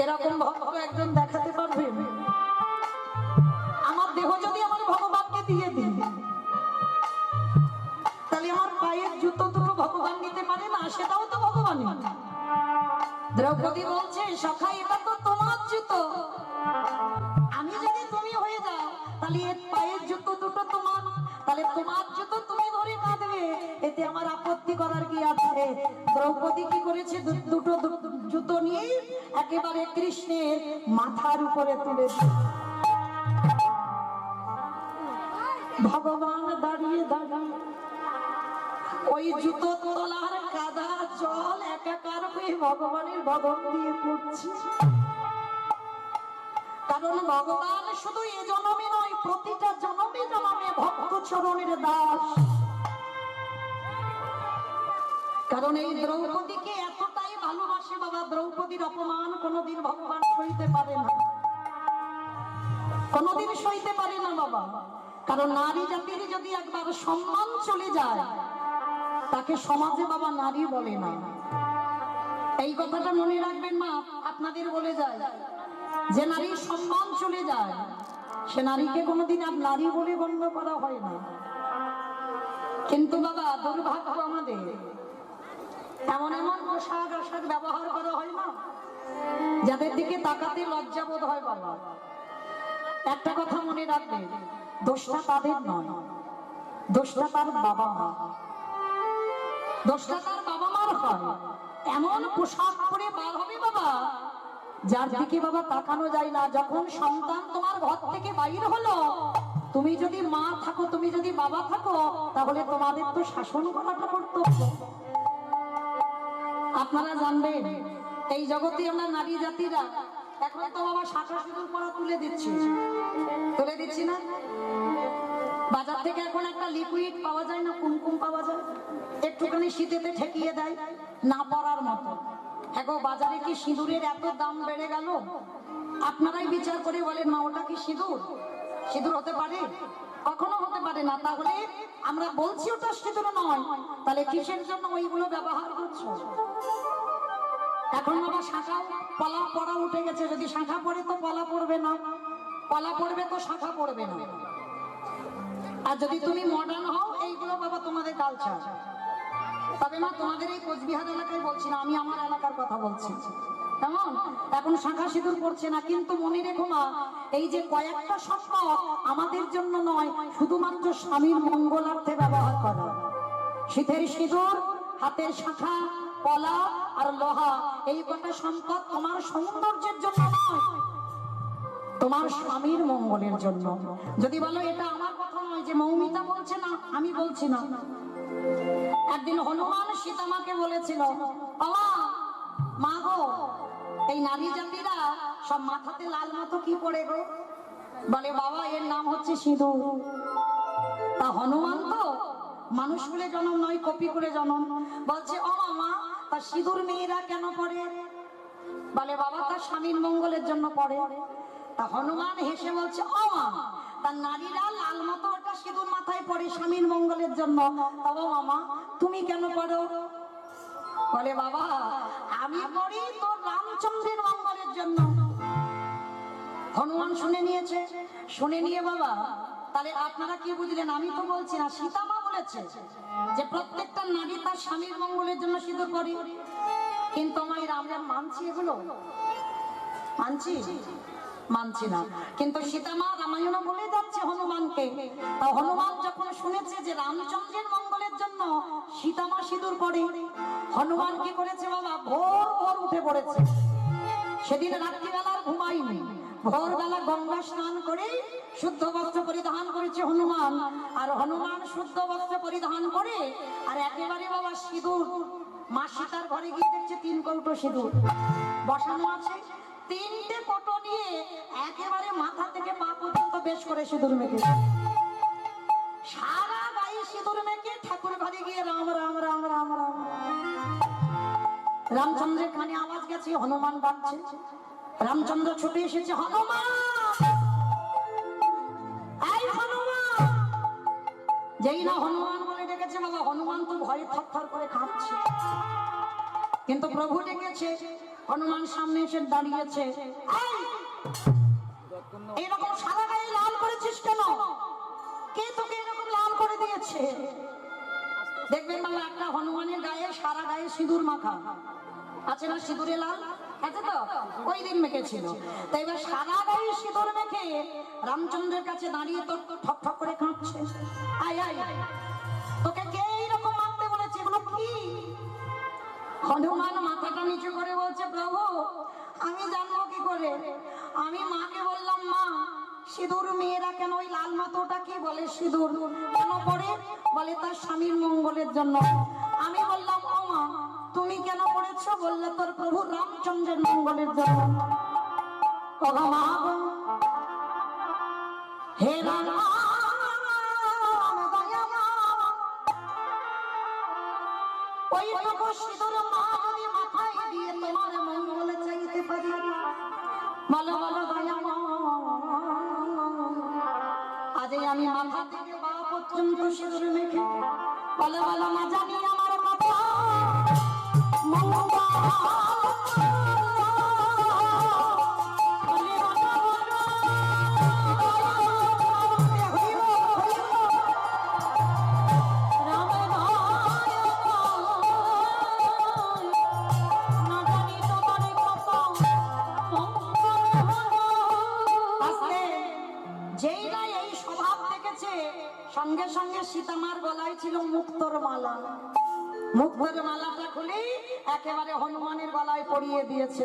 এরকম ভক্ত একজন দেখাতে পারবেন? আমার দেহ যদি আমার ভগবানকে দিয়ে দিই, তাহলে আমার পায়ের জুতো দুটো ভগবান নিতে পারে না? সেটাও তো ভগবান। দ্রৌপদী বলছে সখা এটা তো তোমার জুতো, আমি যদি তুমি হয়ে যাও তাহলে এর পায়ের জুতো দুটো তোমার, তাহলে তোমার জুতো তুমি ধরে কাঁদবে, এতে আমার আপত্তি করার কি আছে? দ্রৌপদী কি করেছে? দুটো জুতো নিয়ে একেবারে কৃষ্ণের মাথার উপরে তুলে ভগবান দাঁড়িয়ে দাঁড়িয়ে ওই জুতো তোলার কাদা জল একাকার হয়ে ভগবানের বদন দিয়ে পড়ছে। কারণ ভগবান শুধু এ জন্মে নয়, প্রতিটা জন্মে জন্মে ভক্ত চরণের দাস। কারণ এই দ্রৌপদীকে এতটাই ভালোবাসে বাবা, দ্রৌপদীর অপমান কোনোদিন ভগবান সইতে পারে না, কোনোদিন সইতে পারে না বাবা। কারণ নারী জাতির যদি একবার সম্মান চলে যায়, তাকে সমাজে বাবা নারী বলে না। এই কথাটা মনে রাখবেন মা, আপনাদের বলে যায়, যে নারীর সম্মান চলে যায় সে নারীকে কোনোদিন আর নারী বলে গণ্য করা হয় না। কিন্তু বাবা দুর্ভাগ্য আমাদের, এমন এমন পোশাক আশাক ব্যবহার করা হয় না যাদের দিকে তাকাতে লজ্জাবোধ হয় বাবা। একটা কথা মনে রাখবেন, দোষটা তাদের নয়, দোষটা তার বাবা মা, দোষটা তার বাবা মার হয়। এমন পোশাক পরে বার হবে বাবা যার দিকে বাবা তাকানো যায় না। যখন সন্তান তোমার ঘর থেকে বাইরে হলো, তুমি যদি মা থাকো, তুমি যদি বাবা থাকো, তাহলে তোমাদের তো শাসন করাটা কর্তব্য। আপনারা জানবেন এই জগতে আমরা নারী জাতিরা এখন তো বাবা শাখা সিঁদুর পরা তুলে দিচ্ছি, তুলে দিচ্ছি না? বাজার থেকে এখন একটা লিকুইড পাওয়া যায় না, কুমকুম পাওয়া যায়, একটুখানি শীতেতে ঠেকিয়ে দেয় না পরার মতো। এখন বাজারে কি সিঁদুরের এত দাম বেড়ে গেল? আপনারাই বিচার করে বলেন না, ওটা কি সিঁদুর? সিঁদুর হতে পারে? কখনো হতে পারে না। তাহলে আমরা বলছি ওটা সিঁদুর নয়, তাহলে কিসের জন্য ওইগুলো ব্যবহার করছো? এখন বাবা শাখা পলা পড়া উঠে গেছে, যদি শাখা পড়ে তো পলা পড়বে না, পলা পড়বে তো শাখা পড়বে না। আর যদি তুমি মডার্ন হও, এইগুলো বাবা তোমাদের কালচার। তবে মা তোমাদের এই কোচবিহার এলাকায় বলছি না, আমি আমার এলাকার কথা বলছি। কেমন এখন শাখা সিঁদুর পড়ছে না, কিন্তু মনে রেখো মা, এই যে কয়েকটা স্বপ্ন আমাদের জন্য নয়, শুধুমাত্র স্বামীর মঙ্গলার্থে ব্যবহার করা। শীতের সিঁদুর, হাতের শাখা, কলা আর লোহা, এই কটা সম্পদ তোমার সৌন্দর্যের জন্য নয়, তোমার স্বামীর মঙ্গলের জন্য। যদি বলো এটা আমার কথা নয়, যে মৌমিতা বলছে না, আমি বলছি না। একদিন হনুমান সীতামাকে বলেছিল, মা গো, এই নারী জাতিরা সব মাথাতে লাল মতো কি পড়ে গো? বলে বাবা এর নাম হচ্ছে সিঁদুর। তা হনুমান তো মানুষ বলে জন্ম নয়, কপি করে জন্ম। বলছে ও মা, তা সিঁদুর মেয়েরা কেন পড়ে? বলে বাবা তার স্বামীর মঙ্গলের জন্য পড়ে। তা হনুমান হেসে বলছে ও মা, তার নারীরা লাল মতো ওটা সিঁদুর মাথায় পড়ে স্বামীর মঙ্গলের জন্য, তবে মামা তুমি কেন পড়ো? বলে বাবা আমি করি তোর রামচন্দ্রের মঙ্গলের জন্য। হনুমান শুনে নিয়েছে, শুনে নিয়ে বাবা, তাহলে আপনারা কি বুঝলেন? আমি তো বলছি না, সীতামা বলেছে যে প্রত্যেকটা নারী তার স্বামীর মঙ্গলের জন্য সিঁদুর পরে। কিন্তু আমার রামরা মানছি এগুলো? মানছি? মানছি না। কিন্তু সীতামা রামায়ণ বলে যাচ্ছে হনুমানকে, তা হনুমান যখন শুনেছে যে রামচন্দ্রের মঙ্গলের জন্য সীতামা সিঁদুর পরে, হনুমান কি করেছে বাবা? ভোর ভোর উঠে পড়েছে। সেদিন রাত্রিবেলা আর ঘুমাইনি, ভোরবেলা গঙ্গা স্নান করে শুদ্ধ বস্ত্র পরিধান করেছে হনুমান। আর হনুমান শুদ্ধ বস্ত্র পরিধান করে আর একেবারে বাবা সিঁদুর, মা সীতার ঘরে গিয়ে দেখছে 3 কৌটো সিঁদুর বসানো আছে। 3টে কৌটো নিয়ে একেবারে মাথা থেকে পা পর্যন্ত বেশ করে সিঁদুর মেখেছে। সারা গায়ে সিঁদুর মেখে ঠাকুর ঘরে গিয়ে রাম রাম রাম রাম রাম। রামচন্দ্রের কানে আওয়াজ গেছে, হনুমান ডাকছে। রামচন্দ্র ছুটে এসেছে, হনুমান, এই হনুমান। যেই না হনুমান বলে ডেকেছে বাবা, হনুমান তো ভয়ে থরথর করে কাঁপছে। কিন্তু প্রভু ডেকেছে, হনুমান সামনে এসে দাঁড়িয়েছে। এরকম সাদা গায়ে লাল করেছিস কেন? কে তোকে এরকম লাল করে দিয়েছে? দেখবেন বাবা, একটা হনুমানের গায়ে সারা গায়ে সিঁদুর মাখা আছে না, সিঁদুরে লাল আছে তো, ওই দিন মেখেছিল। তাই এবার সারা গায়ে সিঁদুর মেখে রামচন্দ্রের কাছে দাঁড়িয়ে তোর ঠক ঠক করে কাঁপছে। আয় আয়, তোকে কে এইরকম মারতে বলেছে? এগুলো কি? হনুমান মাথাটা নিচু করে বলছে, প্রভু আমি জানবো কি করে? আমি মাকে বললাম, মা সিঁদুর মেয়েরা কেন ওই লাল মাথাটা কি বলে সিঁদুর কেন পরে? বলে তার স্বামীর মঙ্গলের জন্য। আমি বললাম, ও মা তুমি কেন পড়েছো? বললে তোর প্রভু রামচন্দ্রের মঙ্গলের জন্য। ও মা গো, হে রাম ওইটুকু সিঁদুর মা আমি মাথায় দিয়ে তোমার মঙ্গল চাইতে পারি? বলো বলো দয়া মা। আজ আমি মাথা থেকে পা পর্যন্ত সিঁদুর মেখে বলো বলো না জানি আমার কথা মঙ্গল। সঙ্গে সঙ্গে সীতামার গলায় ছিল মুক্তোর মালা। মুক্তোর মালাটা খুলে একেবারে হনুমানের গলায় পরিয়ে দিয়েছে।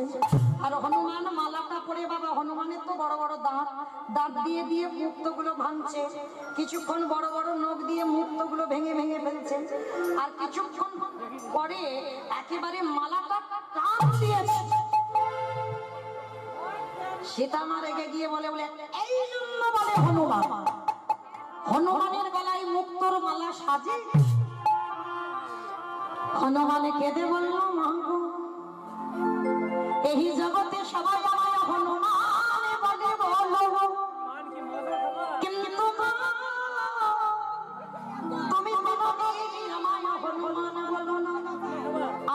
আর হনুমান মালাটা পরে বাবা, হনুমানের তো বড় বড় দাঁত, দাঁত দিয়ে দিয়ে মুক্তগুলো ভাঙছে। কিছুক্ষণ বড় বড় নখ দিয়ে মুক্তগুলো ভেঙে ভেঙে ফেলছে। আর কিছুক্ষণ পরে একেবারে মালাটা টান দিয়েছে। সীতামা রেগে গিয়ে বলে বলে এই জন্য বলে হনুমান, হনুমানের গলায় মুক্তোর মালা সাজে। হনুমানে কেঁদে বলল, মা গো এই জগতে সবাই আমায় হনুমান বলে বলো, কিন্তু তুমি কোনদিন আমায় হনুমান বলো না।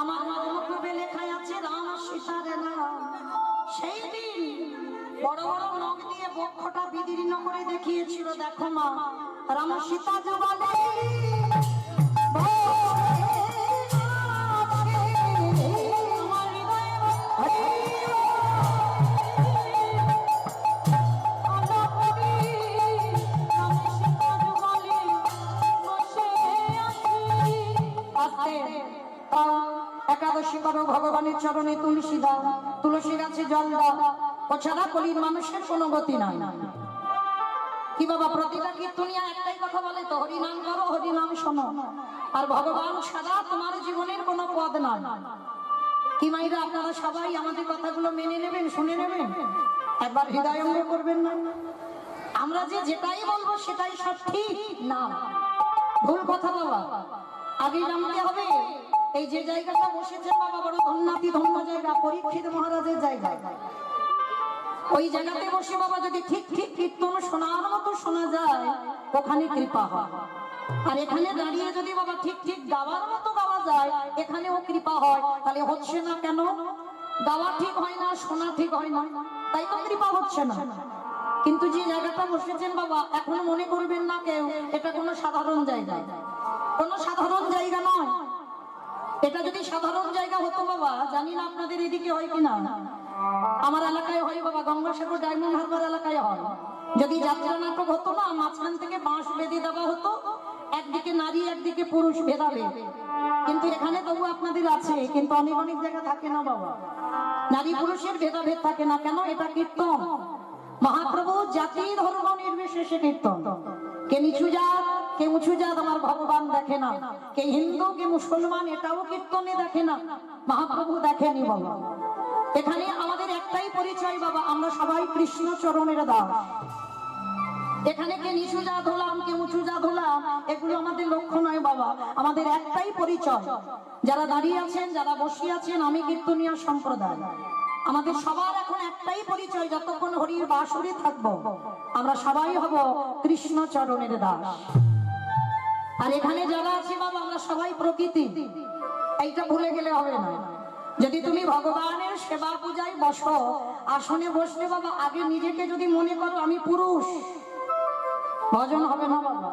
আমার মধ্যে লেখা আছে রাম সীতার নাম। সেই দিন বড় বড় নখ দিয়ে বক্ষটা বিদীর্ণ করে দেখিয়েছিল, দেখো মা রাম সীতা যুগলে একাদশী করো, ভগবানের চরণে তুলসী দাও, তুলসী গাছে জল দাও, ও ছাড়া কলির মানুষের কোনো গতি নাই। কি বাবা, প্রতিটা কীর্তনিয়া একটাই কথা বলে তো, হরিনাম করো, হরিনাম শোনো, আর ভগবান ছাড়া তোমার জীবনের কোনো পদ নাই। কি মাইরা আপনারা সবাই আমাদের কথাগুলো মেনে নেবেন, শুনে নেবেন, একবার হৃদয়ঙ্গ করবেন না? আমরা যে যেটাই বলবো সেটাই সব ঠিক না, ভুল কথা বাবা। আগে জানতে হবে এই যে জায়গাটা বসেছে বাবা বড় ধন্যাতি ধন্য জায়গা, পরীক্ষিত মহারাজের জায়গা। ওই জায়গাতে বসে বাবা যদি ঠিক ঠিক কীর্তন শোনার মতো শোনা যায়, ওখানে কৃপা হয়। আর এখানে দাঁড়িয়ে যদি বাবা ঠিক ঠিক গাওয়ার মতো গাওয়া যায়, এখানেও কৃপা হয়, তাহলে হচ্ছে না কেন? গাওয়া ঠিক হয় না, শোনা ঠিক হয় না, তাই তো কৃপা হচ্ছে না। কিন্তু যে জায়গাটা বসেছেন বাবা, এখন মনে করবেন না কেউ এটা কোনো সাধারণ জায়গা, কোনো সাধারণ জায়গা নয়। এটা যদি সাধারণ জায়গা হতো বাবা, জানি না আপনাদের এদিকে হয় কিনা, আমার এলাকায় হয় বাবা, গঙ্গাসাগর ডায়মন্ড হারবার এলাকায় হয়। যদি যাত্রা নাটক হতো না, মাঝখান থেকে বাঁশ বেঁধে দেওয়া হতো, একদিকে নারী একদিকে পুরুষ ভেদাভেদ। কিন্তু এখানে তবু আপনাদের আছে, কিন্তু অনেক অনেক জায়গা থাকে না বাবা, নারী পুরুষের ভেদাভেদ থাকে না। কেন? এটা কীর্তন। মহাপ্রভু জাতি ধর্ম নির্বিশেষে কীর্তন। কে নিচু জাত কে উঁচু জাত আমার ভগবান দেখে না, কে হিন্দু কে মুসলমান এটাও কীর্তনে দেখে না, মহাপ্রভু দেখেনি বাবা। এখানে আমাদের একটাই পরিচয় বাবা, আমরা সবাই কৃষ্ণ চরণের দাস। এখানে কে নিচু জাত হলাম কে উঁচু জাত হলাম এগুলো আমাদের লক্ষ্য নয় বাবা, আমাদের একটাই পরিচয়। যারা দাঁড়িয়ে আছেন, যারা বসে আছেন, আমি কীর্তনীয় সম্প্রদায়, আমাদের সবার এখন একটাই পরিচয়, যতক্ষণ হরির বাঁশুরে থাকবো আমরা সবাই হব কৃষ্ণ চরণের দাস। আর এখানে যারা আছে বাবা, আমরা সবাই প্রকৃতি, এইটা ভুলে গেলে হবে না। যদি তুমি ভগবানের সেবা পূজায় বসো, আসনে বসলে বাবা আগে নিজেকে যদি মনে করো আমি পুরুষ, ভজন হবে না বাবা।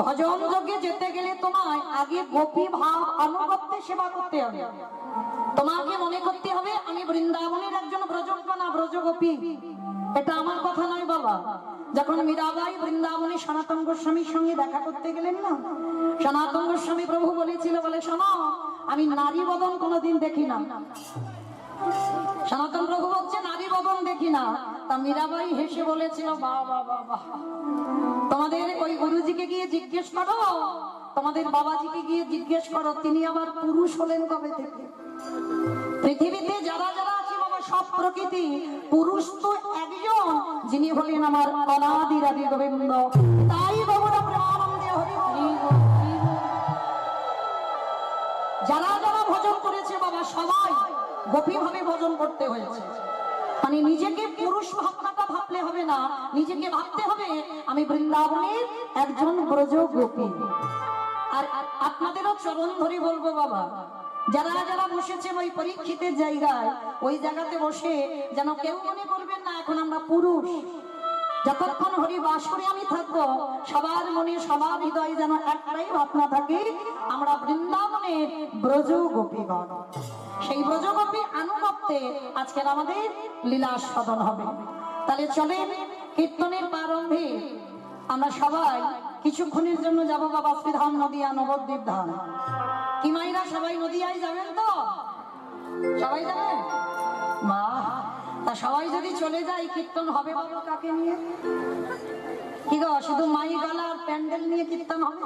ভজন যোগে যেতে গেলে তোমায় আগে গোপী ভাব আনুগত্যে সেবা করতে হবে। তোমাকে মনে করতে হবে আমি বৃন্দাবনের একজন ব্রজকন্যা, ব্রজগোপী। এটা আমার কথা নয় বাবা। যখন মীরাবাই বৃন্দাবনে সনাতন গোস্বামীর সঙ্গে দেখা করতে গেলেন না, সনাতন গোস্বামী প্রভু বলেছিল, বলে শোনো আমি নারী বদন কোনোদিন দেখি না। সনাতন প্রভু বলছে নারী বদন দেখি না। তা মীরাবাই হেসে বলেছিল, বাহ বাহ বাহ বাহ, তোমাদের ওই গুরুজিকে গিয়ে জিজ্ঞেস করো, তোমাদের বাবাজিকে গিয়ে জিজ্ঞেস করো তিনি আবার পুরুষ হলেন কবে থেকে। পৃথিবীতে যারা যারা আছে বাবা সব প্রকৃতি, পুরুষ তো একজন, যিনি হলেন আমার অনাদি আদি গোবিন্দ। তাই বাবুরা প্রেমানন্দে হরি হরি। যারা যারা ভজন করেছে বাবা সবাই গোপী ভাবে ভজন করতে হয়েছে। মানে নিজেকে পুরুষ ভাবনাটা ভাবলে হবে না, নিজেকে ভাবতে হবে আমি বৃন্দাবনের একজন ব্রজ গোপী। আর আপনাদেরও চরণ ধরে বলবো বাবা, যারা যারা বসেছে ওই পরীক্ষিতের জায়গায়, ওই জায়গাতে বসে যেন কেউ মনে করবেন না এখন আমরা পুরুষ। যতক্ষণ হরি বাঁশুরে আমি থাকবো, সবার মনে সবার হৃদয়ে যেন একটাই ভাবনা থাকে আমরা বৃন্দাবনের ব্রজ গোপীগণ। সেই ব্রজগোপী আনুগত্যে আজকের আমাদের লীলা আস্বাদন হবে। তাহলে চলেন কীর্তনের প্রারম্ভে আমরা সবাই কিছুক্ষণের জন্য যাব বাবা শ্রীধাম নদিয়া নবদ্বীপ ধাম। কি মাইরা সবাই নদিয়ায় যাবেন তো? সবাই যাবেন? বাহ, তা সবাই যদি চলে যাই কীর্তন হবে বাবা কাকে নিয়ে? কি গো, শুধু মাই গলা আর প্যান্ডেল নিয়ে কীর্তন হবে?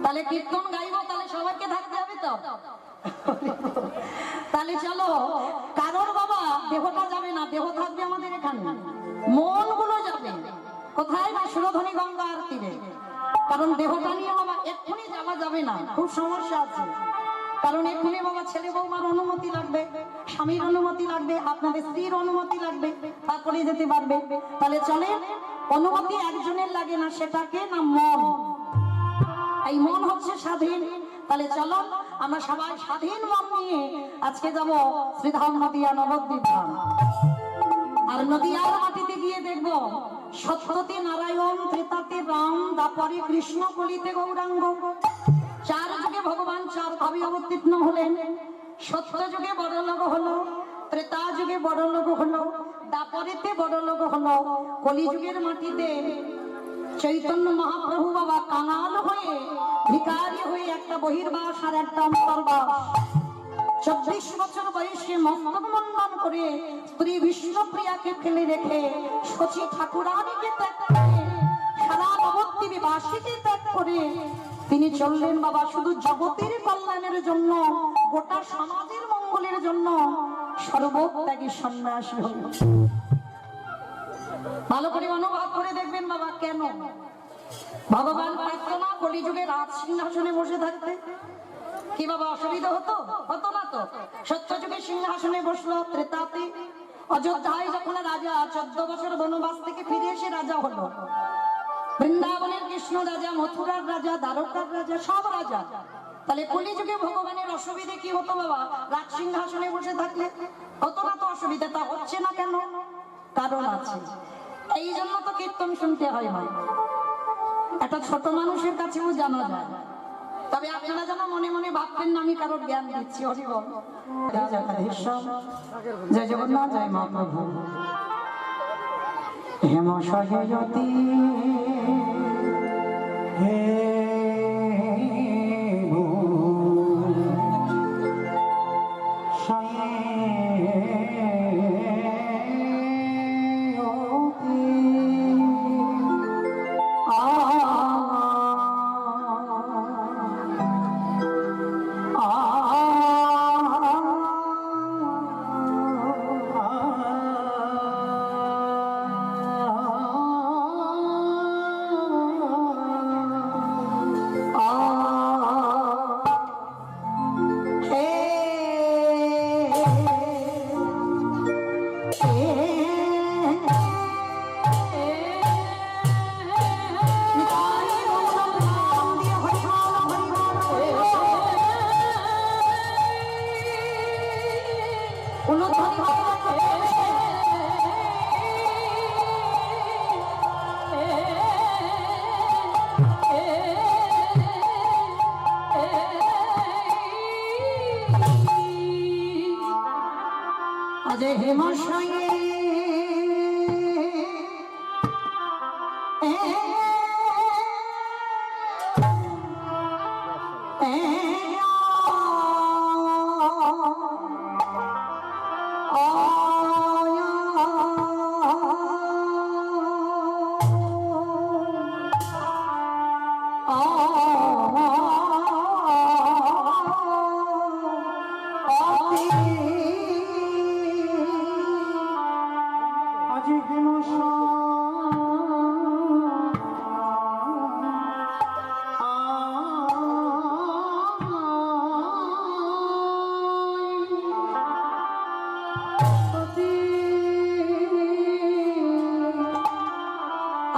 তাহলে কীর্তন গাইবো, তাহলে সবাইকে থাকতে হবে তো। তাহলে চলো, কারোর বাবা দেহটা যাবে না, দেহ থাকবে আমাদের এখানে, মন গুলো যাবে কোথায়? না সুরধনী গঙ্গার তীরে। কারণ দেহটা নিয়ে বাবা এক্ষুনি যাওয়া যাবে না, খুব সমস্যা আছে। কারণ এক্ষুনি বাবা ছেলে বৌমার অনুমতি লাগবে, স্বামীর অনুমতি লাগবে, আপনাদের স্ত্রীর অনুমতি লাগবে, তারপরে যেতে পারবে। তাহলে চলে, অনুমতি একজনের লাগে না, সেটাকে না মন। এই মন হচ্ছে স্বাধীন। তাহলে চলো আমরা সবাই স্বাধীন মন নিয়ে আজকে যাব শ্রীধাম নদিয়া নবদ্বীপ ধাম। আর নদিয়ার মাটিতে গিয়ে দেখবো সত্যতে নারায়ণ, ত্রেতাতে রাম, দ্বাপরে কৃষ্ণ, কলিতে গৌরাঙ্গ। চার যুগে ভগবান চার ভাবে অবতীর্ণ হলেন। সত্য যুগে বড় লোক হলো, ত্রেতা যুগে বড় লোক হলো, দ্বাপরেতে বড় লোক হলো, কলিযুগের মাটিতে চৈতন্য মহাপ্রভু বাবা কাঙাল হয়ে ভিখারি হয়ে একটা বহির্বাস আর একটা অন্তর্বাস। 24 বছর বয়সে মস্তক মন্ডন করে স্ত্রী বিষ্ণুপ্রিয়াকে ফেলে রেখে শচী ঠাকুরানীকে ত্যাগ করে সারা নবদ্বীপে বাসীকে ত্যাগ করে তিনি চললেন বাবা শুধু জগতের কল্যাণের জন্য, গোটা সমাজের মঙ্গলের জন্য সর্বত্যাগী সন্ন্যাসী হলেন। ভালো করে অনুভব করে দেখবেন বাবা কেন ভগবান প্রার্থনা কলিযুগে রাজ সিংহাসনে বসে থাকতে। কি বাবা অসুবিধা হতো? হতো না তো। সত্য যুগে সিংহাসনে বসলো, ত্রেতাতে অযোধ্যায় যখন রাজা 14 বছর বনবাস থেকে ফিরে এসে রাজা হলো, বৃন্দাবনের কৃষ্ণ রাজা, মথুরার রাজা, দ্বারকার রাজা, সব রাজা। তাহলে কলিযুগে ভগবানের অসুবিধে কি হতো বাবা? রাজ সিংহাসনে বসে থাকলে হতো না তো অসুবিধা? তা হচ্ছে না কেন? কারণ আছে। এই জন্য তো কীর্তন শুনতে হয় মা, একটা ছোট মানুষের কাছেও জানা যায়। তবে আপনারা যেন মনে মনে ভাববেন না আমি কারোর জ্ঞান দিচ্ছি। হরি বল, জয় জগন্নাথ, জয় মহাপ্রভু। হেম সহজতি হে হেমশয়ে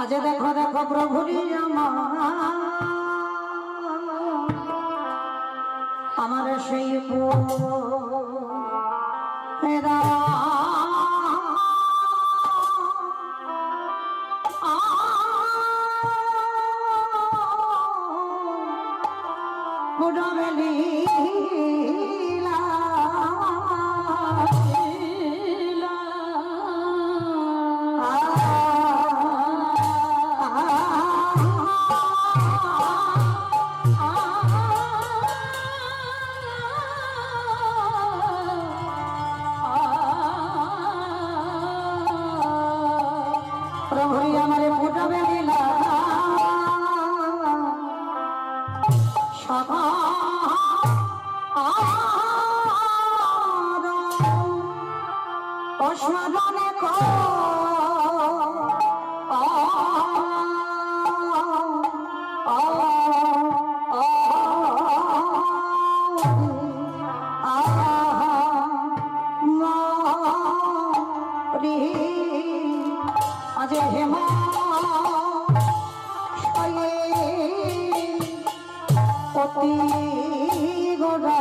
আজ দেখো দেখো প্রভুরি আমার সেই এরা বুড়াবেলি প্রভুরি আমারে ফুটাবে দিলা সদা অস্মরণে আজ হেম অতি গোড়া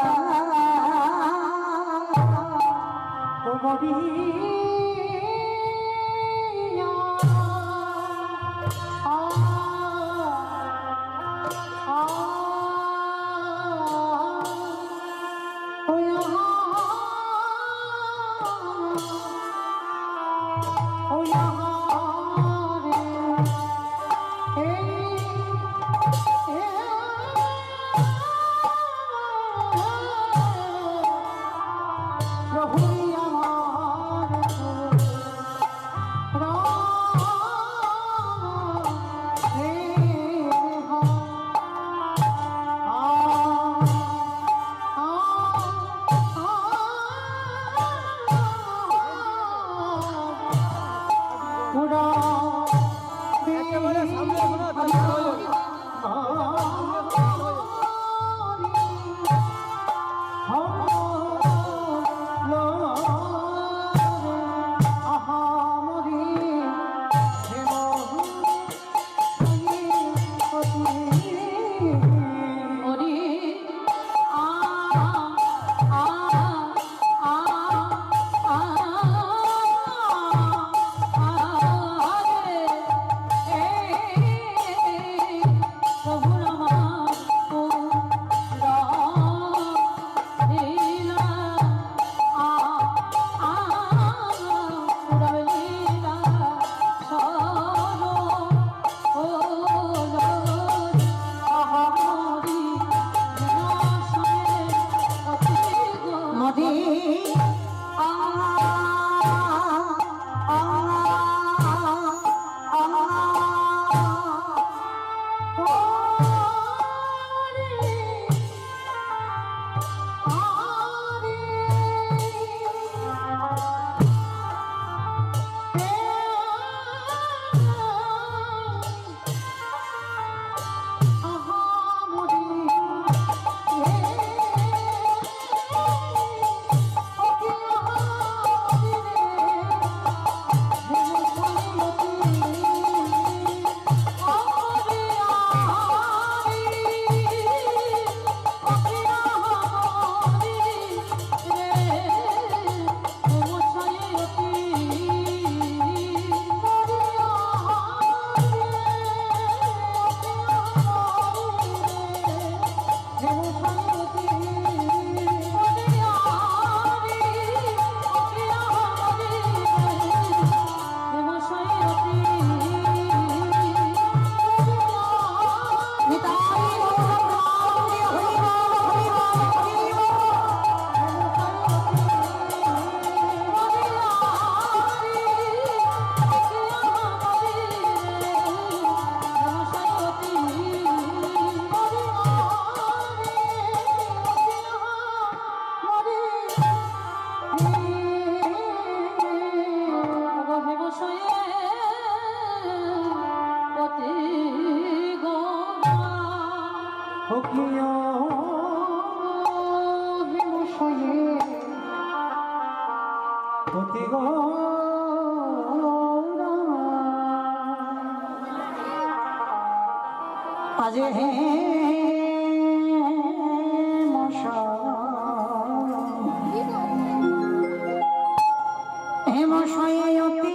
আজ হে মশাই অতি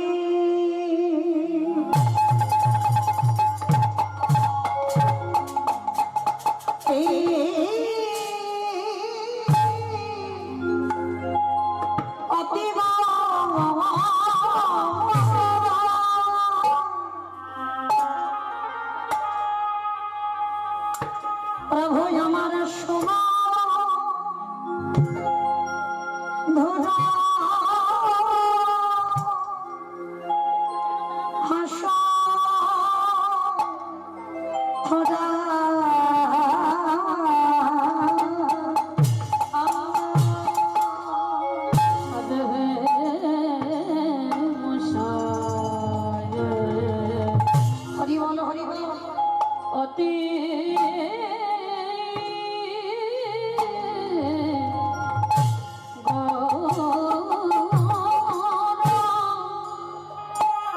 প্রভু আমার সোমা ধরা হাসা ধরা হরি বল হরি বল অতি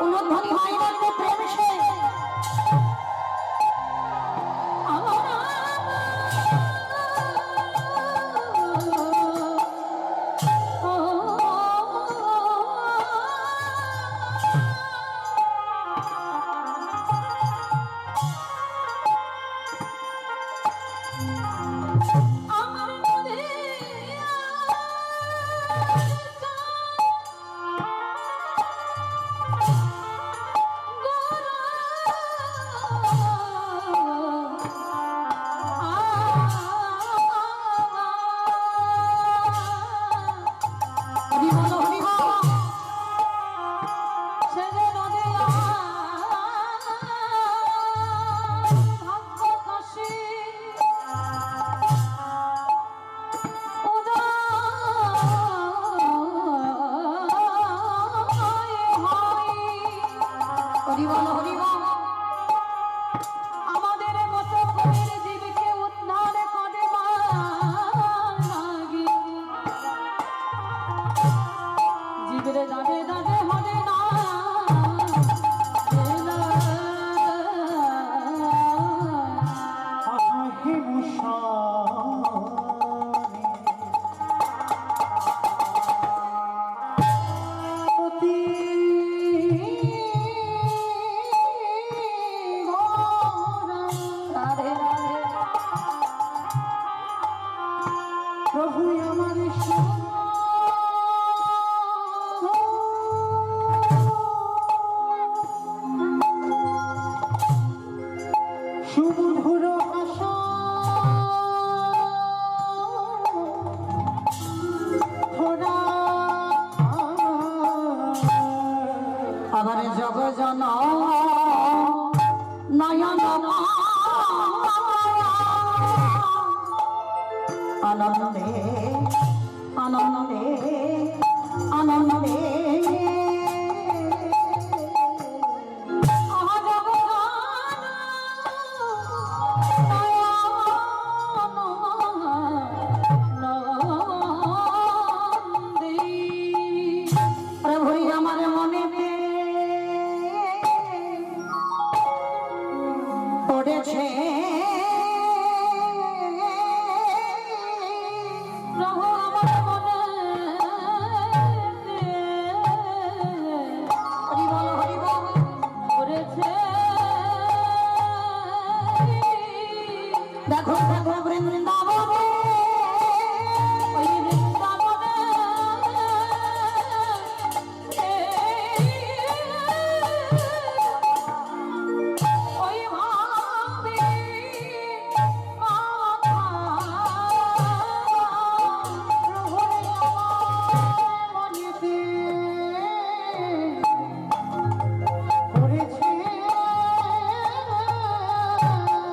উন্নতধ্বনি হয় না প্রেম সে আমাদের মতো কবির জীবকে উদ্ধার করে লাগি জীবরে দাঁড়ে দাঁড়ে হবে না আহে মশাই প্রভু আমার সুমধুর আশা ধরা আবার জগ জন নয়ন আনন্দে আনন্দে আনন্দে প্রভু আমার মনে পড়েছে প্রভু আমার মনে হরি বল পড়েছে দেখো দেখো বৃন্দাবনে ওই বৃন্দাবনে ওই ভাবি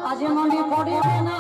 আজ মনে পড়বে না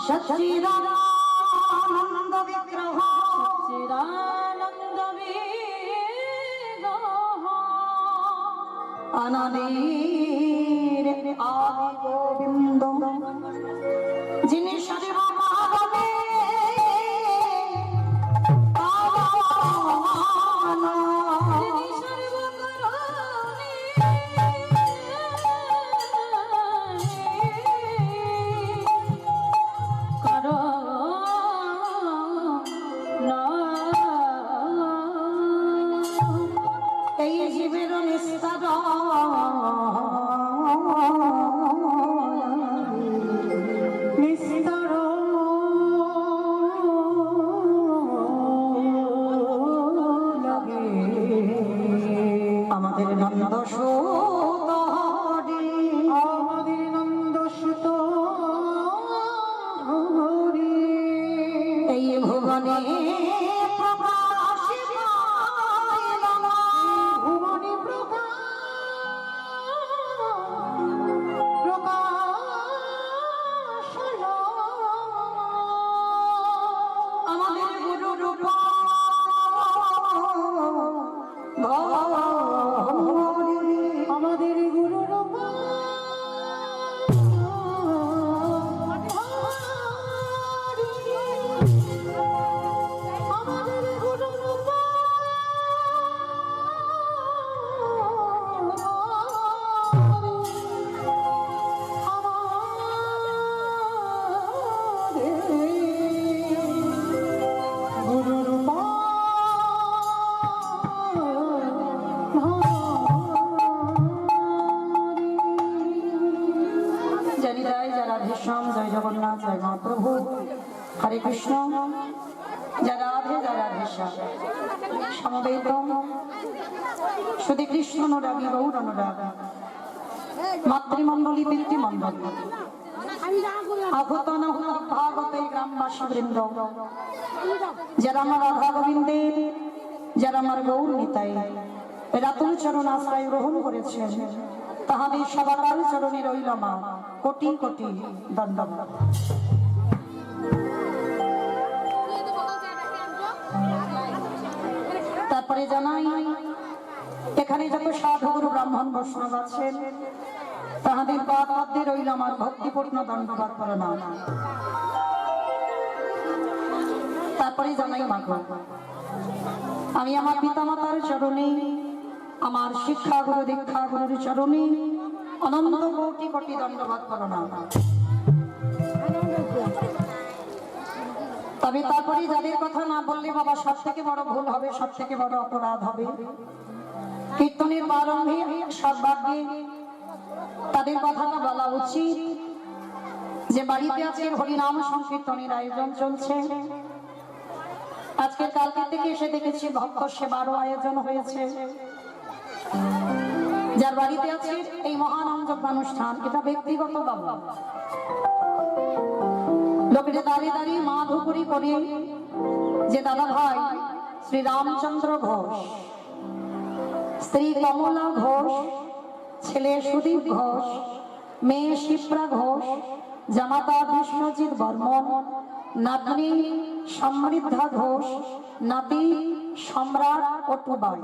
সচ্চিদানন্দ বিগ্রহ চিদানন্দ বিগ্রহ অনাদির আদি গোবিন্দ যিনি সর্বমহাবলে এই জীবের নিস্তার নিস্তর লাগে আমাদের নন্দ সুতরি আমাদের নন্দ সুত হরি এই ভুবনে প্রকাশ পাইলাম। ভুবনে প্রকাশ আমাদের গুরু রূপ আমাদের গুরু রূপ আমাদের গুরু রূপ গুরু রূপ জানি জয় জয় রাধেশ্যাম, জয় জগন্নাথ, জয় মহাপ্রভু, হরে কৃষ্ণ, জয় রাধে, জয় রাধেশ্যাম। সমবেত শুধু কৃষ্ণ অনুরাগী গৌর অনুরাগ মাতৃমণ্ডলী পিতৃমণ্ডলী আহত অনাহত ভাগবত এই গ্রামবাসী বৃন্দ, যারা আমার রাধা গোবিন্দের, যারা আমার গৌর নিতাই রাতুল চরণ আশ্রয় গ্রহণ করেছেন, তাহাদের সবার চরণে রইল মা কোটি কোটি দণ্ডবত। তারপরে জানাই এখানে যত সাধুগুরু ব্রাহ্মণ বৈষ্ণব আছেন, তাহাদের পাদে রইল আমার ভক্তিপূর্ণ দণ্ডবাদ প্রণাম। তারপরে জানাই মাগো, আমি আমার পিতামাতার চরণে, আমার শিক্ষা গুরু দীক্ষা গুরুর চরণে অনন্ত কোটি কোটি দণ্ডবাদ প্রণাম। তবে তারপরে যাদের কথা না বললে বাবা সব থেকে বড় ভুল হবে, সব থেকে বড় অপরাধ হবে। কীর্তনের প্রারম্ভে সর্বাগ্যে তাদের কথাটা বলা উচিত যে বাড়িতে আজকে হরিনাম সংকীর্তনের আয়োজন চলছে। আজকে কালকে থেকে এসে দেখেছি ভক্ত সেবারও আয়োজন হয়েছে। যার বাড়িতে আছে এই মহানাম যজ্ঞ অনুষ্ঠান, এটা ব্যক্তিগত বাবা, লোকেরা দাঁড়িয়ে দাঁড়িয়ে মা ধুপুরি করে যে দাদা ভাই শ্রী রামচন্দ্র ঘোষ, স্ত্রী কমলা ঘোষ, ছেলে সুদীপ ঘোষ, মেয়ে শিপ্রা ঘোষ, জামাতা বিশ্বজিৎ বর্মন, নাতনি সমৃদ্ধা ঘোষ, নাতি সম্রাট অটুবাই,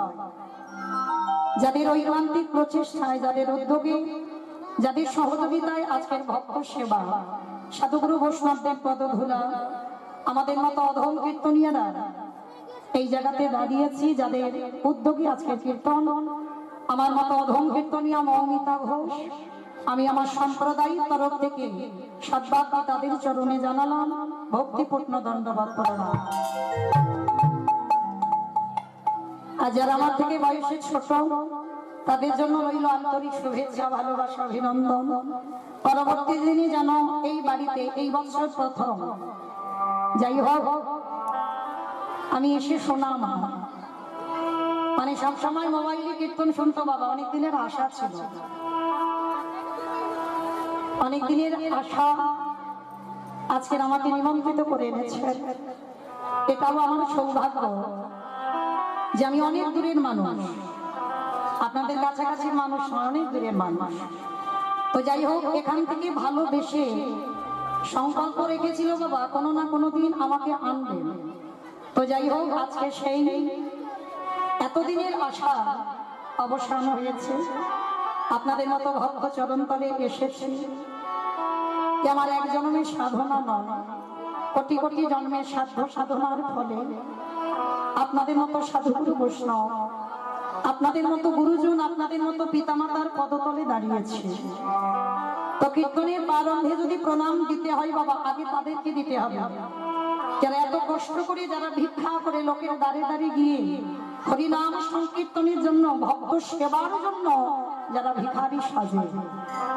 যাদের ঐকান্তিক প্রচেষ্টায়, যাদের উদ্যোগে, যাদের সহযোগিতায় আজকের ভক্ত সেবা, সাধুগুরু বৈষ্ণবদের পদধূলা, আমাদের মতো অধম কীর্তনীয়রা এই জায়গাতে দাঁড়িয়েছি, যাদের উদ্যোগে আজকের কীর্তন, আমার মতো অধম কীর্তনীয়া মৌমিতা ঘোষ, আমি আমার সম্প্রদায়ের তরফ থেকে সদ্বাক্য তাদের চরণে জানালাম ভক্তিপূর্ণ দণ্ডবাদ প্রণাম। আর যারা আমার থেকে বয়সে ছোট, তাদের জন্য রইল আন্তরিক শুভেচ্ছা, ভালোবাসা, অভিনন্দন। পরবর্তী দিনে যেন এই বাড়িতে এই বছর প্রথম, যাই হোক আমি এসে শোনাম, মানে সবসময় মোবাইলে কীর্তন শুনতো বাবা, অনেক দিনের আশা ছিল, অনেক দিনের আশা আজকের আমাকে নিমন্ত্রিত করে এনেছেন। এটাও আমার সৌভাগ্য যে আমি অনেক দূরের মানুষ, আপনাদের কাছাকাছি মানুষ নয়, অনেক দূরের মানুষ। তো যাই হোক, এখান থেকে ভালোবেসে সংকল্প রেখেছিল বাবা কোনো না কোনো দিন আমাকে আনবেন। তো যাই হোক, আজকে সেই এতদিনের আশা অবসান হয়েছে। আপনাদের মতো ভক্ত চরণ তলে এসেছি। আমার এক জন্মের সাধনা নয়, কোটি কোটি জন্মের সাধ্য সাধনার ফলে আপনাদের মতো সাধুগুরু বৈষ্ণব, আপনাদের মতো গুরুজন, আপনাদের মতো পিতামাতার পদতলে দাঁড়িয়েছে। তো কীর্তনের প্রারম্ভে যদি প্রণাম দিতে হয় বাবা, আগে তাদেরকে দিতে হবে যারা এত কষ্ট করে, যারা ভিক্ষা করে লোকের দ্বারে দ্বারে গিয়ে হরিনাম সংকীর্তনের জন্য, ভক্ত সেবার জন্য যারা ভিখারি সাজে।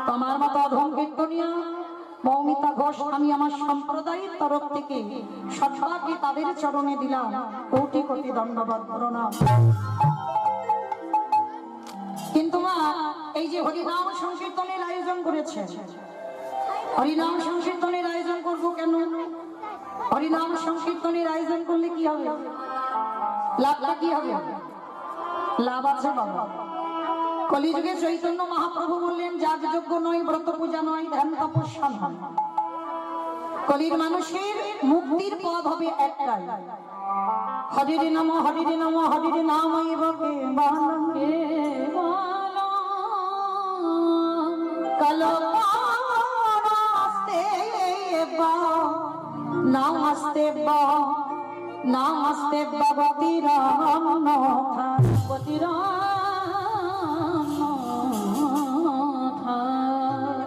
তো আমার মতো অধম কীর্তনিয়া মৌমিতা ঘোষ, আমি আমার সম্প্রদায়ের তরফ থেকে সৎভাগে তাদের চরণে দিলাম কোটি কোটি দণ্ডবত প্রণাম। কিন্তু মা, এই যে হরিনাম সংকীর্তনের আয়োজন করেছে, হরিনাম সংকীর্তনের আয়োজন করবো কেন? হরিনাম সংকীর্তনের আয়োজন করলে কি হবে? লাভটা কি হবে? লাভ আছে বাবা। কলিযুগে চৈতন্য মহাপ্রভু বললেন, যাগযজ্ঞ নয়, ব্রত পূজা নয়, ধ্যান তপস্যা নয়। কলির মানুষের মুক্তির পথ হবে একটাই, হরিরে নম হরিরে নম হরিরে নাম নামস্তে নামস্তে ভগবতী রাম ভগবতী রাম।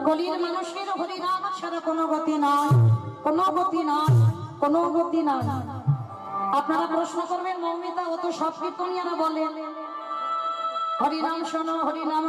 কলির মানুষের হরিনাম ছাড়া কোনো গতি নাই, কোনো গতি নাই, কোনো গতি নাই। আপনারা প্রশ্ন করবেন, মৌমিতা ও তো সব কীর্তনিয়ারা বলে হরিনাম শোনো, হরিনাম